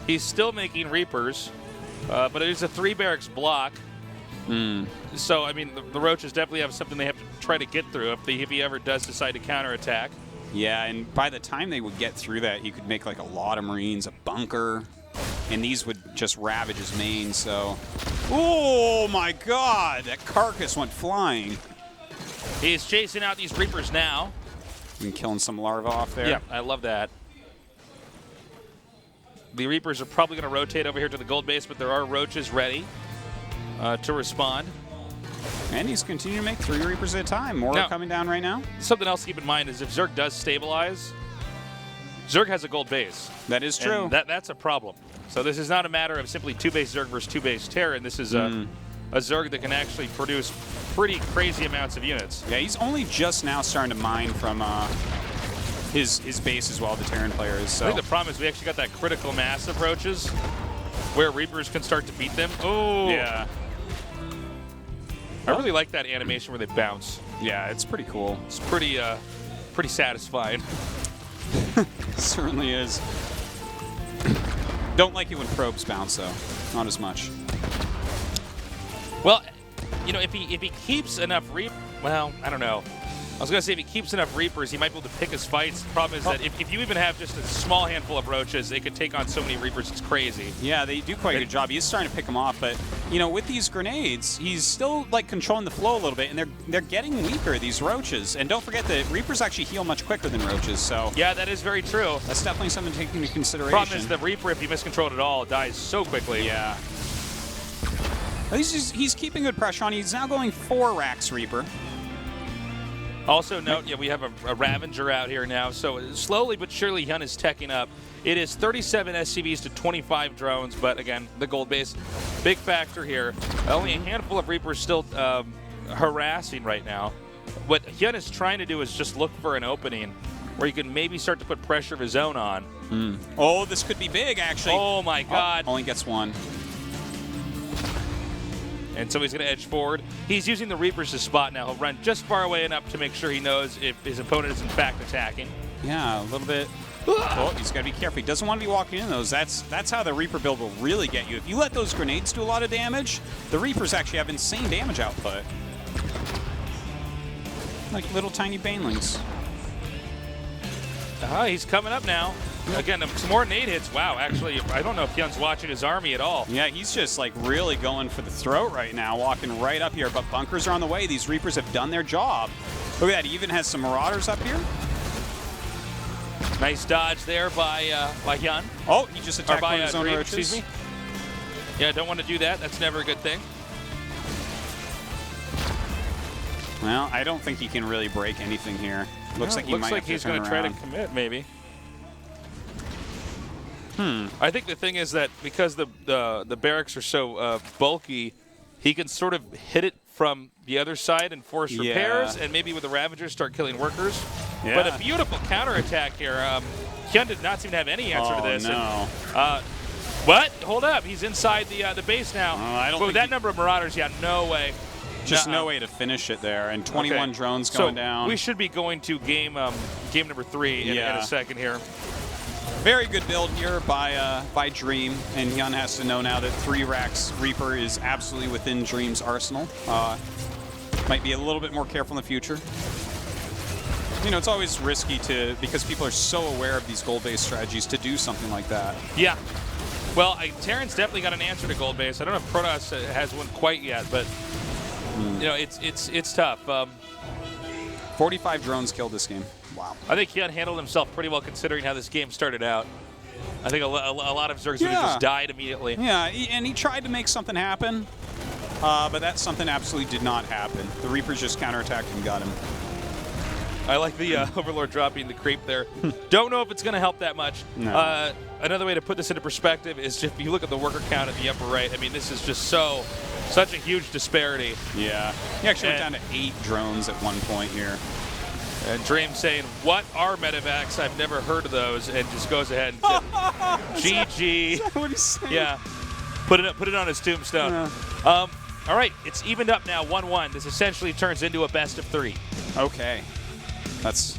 S2: He's still making Reapers, but it is a 3 barracks block. So, I mean, the Roaches definitely have something they have to try to get through if he ever does decide to counterattack.
S1: Yeah, and by the time they would get through that, he could make like a lot of Marines, a bunker, and these would just ravage his main, so... Oh my god, that carcass went flying.
S2: He's chasing out these Reapers now.
S1: And killing some larvae off there.
S2: Yeah, I love that. The Reapers are probably going to rotate over here to the gold base, but there are Roaches ready to respond.
S1: And he's continuing to make 3 Reapers at a time. More are coming down right now.
S2: Something else to keep in mind is if Zerg does stabilize, Zerg has a gold base.
S1: That is true.
S2: And that's a problem. So this is not a matter of simply 2-base Zerg versus 2-base Terran. This is a Zerg that can actually produce pretty crazy amounts of units.
S1: Yeah, he's only just now starting to mine from his base as well, the Terran players. So.
S2: I think the problem is we actually got that critical mass of Roaches where Reapers can start to beat them. Oh!
S1: Yeah.
S2: I really like that animation where they bounce.
S1: Yeah, it's pretty cool.
S2: It's pretty satisfying.
S1: Certainly is. Don't like it when probes bounce, though. Not as much.
S2: Well, you know, if he keeps enough well, I don't know. I was going to say if he keeps enough Reapers, he might be able to pick his fights. The problem is that if you even have just a small handful of Roaches, they could take on so many Reapers, it's crazy.
S1: Yeah, they do quite a good job. He's starting to pick them off, but, you know, with these grenades, he's still, like, controlling the flow a little bit, and they're getting weaker, these Roaches. And don't forget that Reapers actually heal much quicker than Roaches, so...
S2: Yeah, that is very true.
S1: That's definitely something to take into consideration.
S2: The problem is the Reaper, if you miscontrol it at all, dies so quickly.
S1: Yeah. At least he's keeping good pressure on. He's now going 4 Rax Reaper.
S2: Also note, yeah, we have a Ravager out here now, so slowly but surely Hyun is teching up. It is 37 SCVs to 25 drones, but again, the gold base, big factor here. Only a handful of Reapers still harassing right now. What Hyun is trying to do is just look for an opening where he can maybe start to put pressure of his own on.
S1: Oh, this could be big, actually.
S2: Oh, my God.
S1: Only gets 1.
S2: and so he's going to edge forward. He's using the Reapers to spot now. He'll run just far away enough to make sure he knows if his opponent is in fact attacking.
S1: Yeah, a little bit. Oh, he's got to be careful. He doesn't want to be walking in those. That's how the Reaper build will really get you. If you let those grenades do a lot of damage, the Reapers actually have insane damage output. Like little tiny banelings.
S2: He's coming up now. Again, some more nade hits. Wow, actually, I don't know if Hyun's watching his army at all.
S1: Yeah, he's just like really going for the throat right now, walking right up here. But bunkers are on the way. These Reapers have done their job. Look at that. He even has some Marauders up here.
S2: Nice dodge there by Hyun.
S1: Oh, he just attacked one of his own
S2: Dream,
S1: roaches.
S2: excuse me. Yeah, don't want to do that. That's never a good thing.
S1: Well, I don't think he can really break anything here. Looks like he might have to
S2: he's
S1: turn
S2: going to try to
S1: around.
S2: commit, maybe. I think the thing is that because the barracks are so bulky, he can sort of hit it from the other side and force repairs, and maybe with the Ravagers start killing workers.
S1: Yeah.
S2: But a beautiful counterattack here. Hyun did not seem to have any answer to this.
S1: No.
S2: And, what? Hold up. He's inside the base now.
S1: I don't
S2: but with
S1: think
S2: that number of Marauders, yeah, no way.
S1: Just no way to finish it there. And 21 drones going down.
S2: We should be going to game number 3 in a second here.
S1: Very good build here by Dream, and Hyun has to know now that 3 racks Reaper is absolutely within Dream's arsenal. Might be a little bit more careful in the future. You know, it's always risky because people are so aware of these gold-based strategies to do something like that.
S2: Yeah. Well, Terran's definitely got an answer to gold base. I don't know if Protoss has one quite yet, but you know, it's tough.
S1: 45 drones killed this game. Wow.
S2: I think Hyun handled himself pretty well considering how this game started out. I think a lot of Zergs would have just died immediately.
S1: Yeah, and he tried to make something happen, but that something absolutely did not happen. The Reapers just counterattacked and got him.
S2: I like the Overlord dropping the creep there. Don't know if it's going to help that much.
S1: No.
S2: Another way to put this into perspective is if you look at the worker count in the upper right, I mean, this is just such a huge disparity.
S1: Yeah. He actually went down to 8 drones at one point here.
S2: And Dream saying, what are medevacs? I've never heard of those, and just goes ahead and GG.
S1: Is that what he's saying?
S2: Yeah. Put it on his tombstone.
S1: Yeah.
S2: All right, it's evened up now, 1-1. This essentially turns into a best of 3.
S1: Okay. That's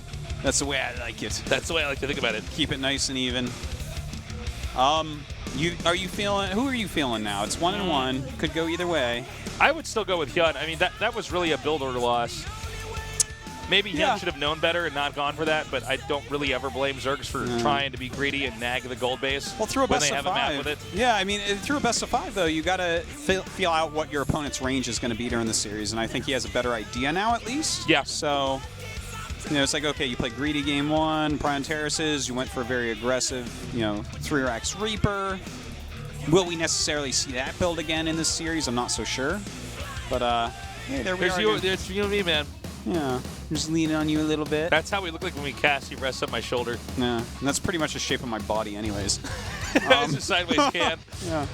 S1: the way I like it.
S2: That's the way I like to think about it.
S1: Keep it nice and even. Who are you feeling now? It's 1-1. Could go either way.
S2: I would still go with Hyun. I mean, that was really a build order loss. Maybe Hyun should have known better and not gone for that, but I don't really ever blame Zergs for trying to be greedy and nag the gold base.
S1: Well, through a best
S2: when they
S1: of
S2: have
S1: 5.
S2: a map with it.
S1: Yeah, I mean, through a best of 5, though, you got to feel out what your opponent's range is going to be during the series, and I think he has a better idea now, at least.
S2: Yeah.
S1: So, you know, it's like, okay, you played greedy game 1, Prime Terraces, you went for a very aggressive, 3 racks Reaper. Will we necessarily see that build again in this series? I'm not so sure. But, hey, there we are.
S2: There's you and me, man.
S1: Yeah, just leaning on you a little bit.
S2: That's how we look like when we cast. He rests on my shoulder.
S1: Yeah, and that's pretty much the shape of my body anyways.
S2: It's a sideways can.
S1: Yeah.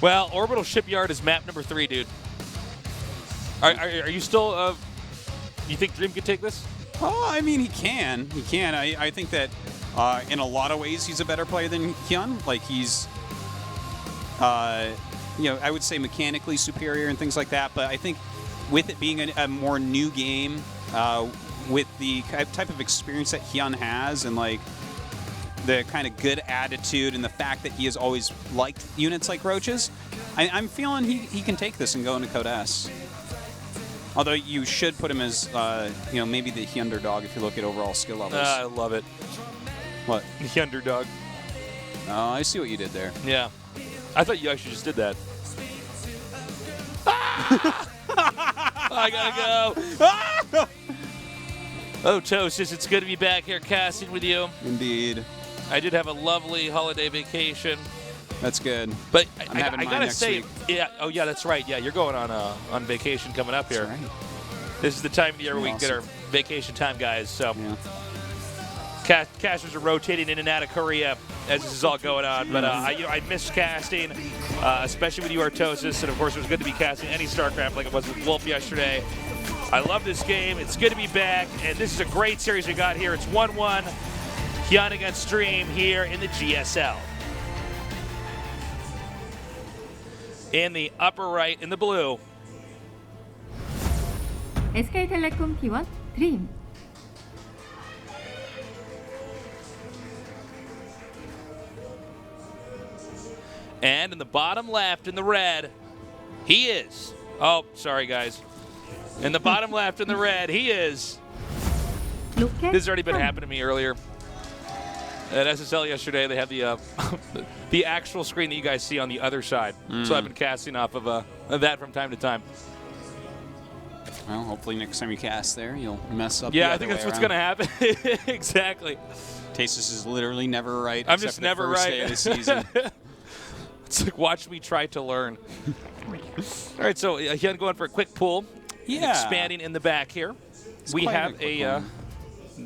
S2: Well, Orbital Shipyard is map number 3, dude. Are you still, you think Dream could take this?
S1: Oh, I mean, he can. He can. I think that in a lot of ways he's a better player than Hyun. Like, he's, I would say mechanically superior and things like that, but I think with it being a more new game, with the type of experience that Hyun has and like the kind of good attitude and the fact that he has always liked units like roaches, I'm feeling he can take this and go into Code S. Although you should put him as, maybe the underdog if you look at overall skill levels.
S2: I love it.
S1: What?
S2: The underdog.
S1: Oh, I see what you did there.
S2: Yeah. I thought you actually just did that. I gotta go. Oh, Tosis, it's good to be back here casting with you.
S1: Indeed.
S2: I did have a lovely holiday vacation.
S1: That's good.
S2: But
S1: I'm having
S2: I
S1: mine
S2: gotta
S1: next
S2: say,
S1: week.
S2: yeah. Oh, yeah, that's right. Yeah, you're going on vacation coming up here.
S1: That's right.
S2: This is the time of the year where we get our vacation time, guys. So, casters are rotating in and out of Korea as this is all going on. But I missed casting, especially with you, Artosis, and of course it was good to be casting any StarCraft like it was with Wolf yesterday. I love this game. It's good to be back, and this is a great series we got here. It's 1-1. Hyun against Dream here in the GSL. in the upper right in the blue.
S4: SK텔레콤 T1 드림.
S2: And in the bottom left in the red, he is. Oh, sorry, guys. In the bottom left in the red, he is. This has already been happening to me earlier. At SSL yesterday, they had the the actual screen that you guys see on the other side. So I've been casting off of that from time to time.
S1: Well, hopefully next time you cast there, you'll mess up.
S2: Yeah, I think that's what's going to happen. Exactly.
S1: Tasis is literally never right.
S2: I'm just never
S1: the first
S2: right.
S1: Day of the season.
S2: It's like, watch me try to learn. All right, so Hyun going for a quick pull.
S1: Yeah.
S2: Expanding in the back here. We have a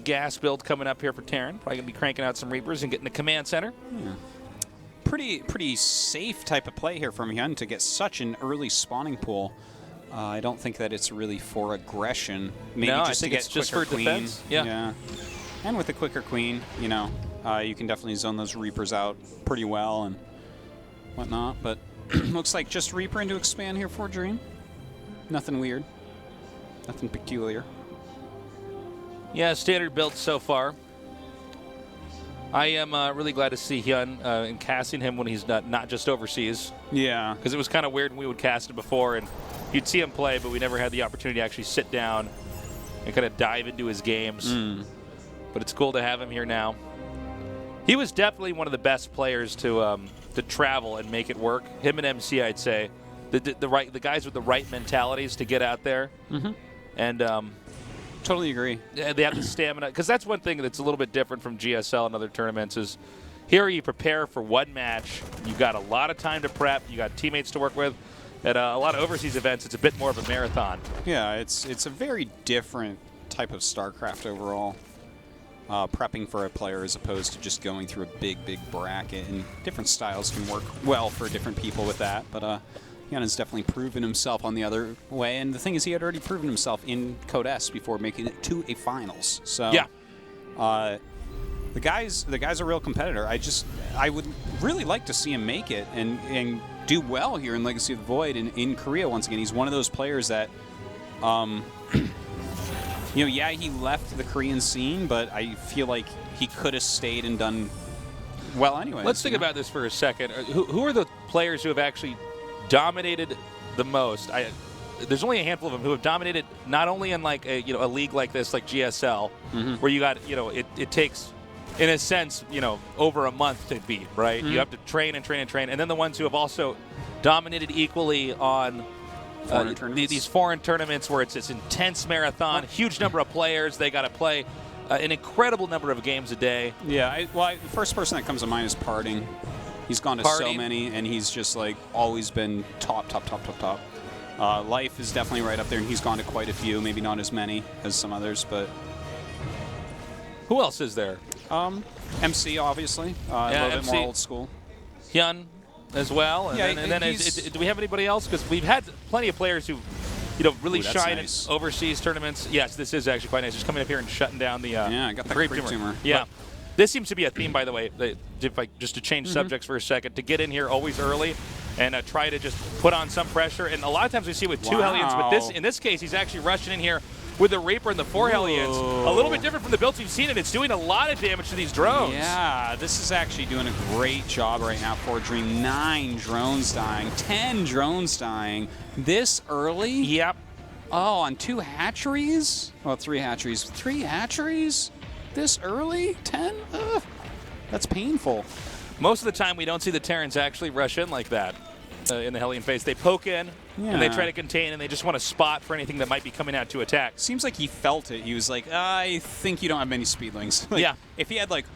S2: gas build coming up here for Terran. Probably going to be cranking out some Reapers and getting the command center.
S1: Yeah. Pretty safe type of play here from Hyun to get such an early spawning pool. I don't think that it's really for aggression. Maybe
S2: no,
S1: just
S2: I think
S1: to get
S2: it's just
S1: quicker
S2: for
S1: queen.
S2: defense. Yeah.
S1: And with the quicker queen, you know, you can definitely zone those Reapers out pretty well and whatnot. But looks like just Reaper into expand here for Dream. Nothing weird. Nothing peculiar.
S2: Yeah, standard build so far. I am really glad to see Hyun and casting him when he's not just overseas.
S1: Yeah.
S2: Because it was kind of weird when we would cast him before, and you'd see him play, but we never had the opportunity to actually sit down and kind of dive into his games. But it's cool to have him here now. He was definitely one of the best players to travel and make it work. Him and MC, I'd say, the guys with the right mentalities to get out there. And
S1: totally agree.
S2: They have the stamina, because that's one thing that's a little bit different from GSL and other tournaments is here you prepare for one match. You got a lot of time to prep. You got teammates to work with. At a lot of overseas events, it's a bit more of a marathon.
S1: Yeah, it's a very different type of StarCraft overall. Prepping for a player as opposed to just going through a big bracket, and different styles can work well for different people with that. But Hyun has definitely proven himself on the other way, and the thing is, he had already proven himself in Code S before making it to a finals. So
S2: yeah,
S1: the guy's a real competitor. I would really like to see him make it and do well here in Legacy of the Void and in Korea once again. He's one of those players that, you know, yeah, he left the Korean scene, but I feel like he could have stayed and done well anyway.
S2: Let's think about this for a second. Who are the players who have actually dominated the most? There's only a handful of them who have dominated not only in like a league like this, like GSL, where you got it takes, in a sense, over a month to beat, right? You have to train and train and train, and then the ones who have also dominated equally on these foreign tournaments where it's this intense marathon, huge number of players. They got to play an incredible number of games a day.
S1: Yeah, the first person that comes to mind is Parting. He's gone to so many, and he's just like always been top. Life is definitely right up there, and he's gone to quite a few. Maybe not as many as some others, but
S2: who else is there?
S1: MC obviously, a little bit more old school.
S2: Hyun as well, and then do we have anybody else? Because we've had plenty of players who, really shine in overseas tournaments. Yes, this is actually quite nice. Just coming up here and shutting down the
S1: I got the creep tumor.
S2: Yeah. This seems to be a theme, by the way, just to change subjects for a second, to get in here always early and try to just put on some pressure. And a lot of times we see with two Hellions, but in this case, he's actually rushing in here with the Reaper and the 4 Hellions. A little bit different from the builds we've seen, and it's doing a lot of damage to these drones.
S1: Yeah, this is actually doing a great job right now for Dream. 9 drones dying, 10 drones dying this early.
S2: Yep.
S1: Oh, on 2 hatcheries? Well, 3 hatcheries. 3 hatcheries? This early? 10? Ugh. That's painful.
S2: Most of the time, we don't see the Terrans actually rush in like that in the Hellion phase. They poke in, and they try to contain, and they just want to spot for anything that might be coming out to attack.
S1: Seems like he felt it. He was like, I think you don't have many speedlings. If he had like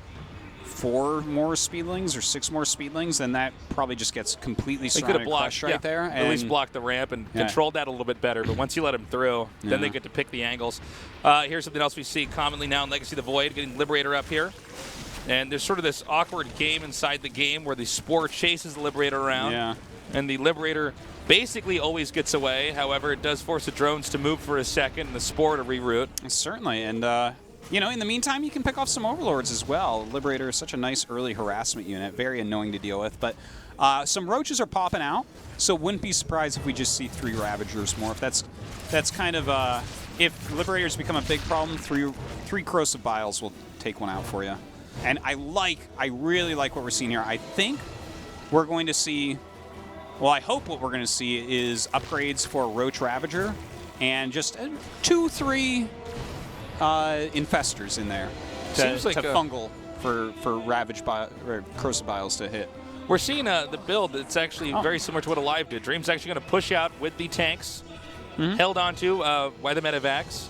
S1: 4 more speedlings or 6 more speedlings, then that probably just gets completely surrounded right there.
S2: At least block the ramp and controlled that a little bit better. But once you let him through, then they get to pick the angles. Here's something else we see commonly now in Legacy of the Void, getting Liberator up here. And there's sort of this awkward game inside the game where the Spore chases the Liberator around. And the Liberator basically always gets away. However, it does force the drones to move for a second and the Spore to reroute.
S1: Certainly. And in the meantime, you can pick off some Overlords as well. Liberator is such a nice early harassment unit, very annoying to deal with. But Some Roaches are popping out, so wouldn't be surprised if we just see 3 Ravagers more. If that's kind of if Liberators become a big problem, 3 Corrosive Biles will take one out for you. And I really like what we're seeing here. I think we're going to see, well, I hope what we're going to see is upgrades for Roach Ravager and just 2-3 Infestors in there
S2: Seems like
S1: to fungal for Corrosive Biles to hit.
S2: We're seeing the build that's actually very similar to what Alive did. Dream's actually going to push out with the tanks, held onto by the Medivacs.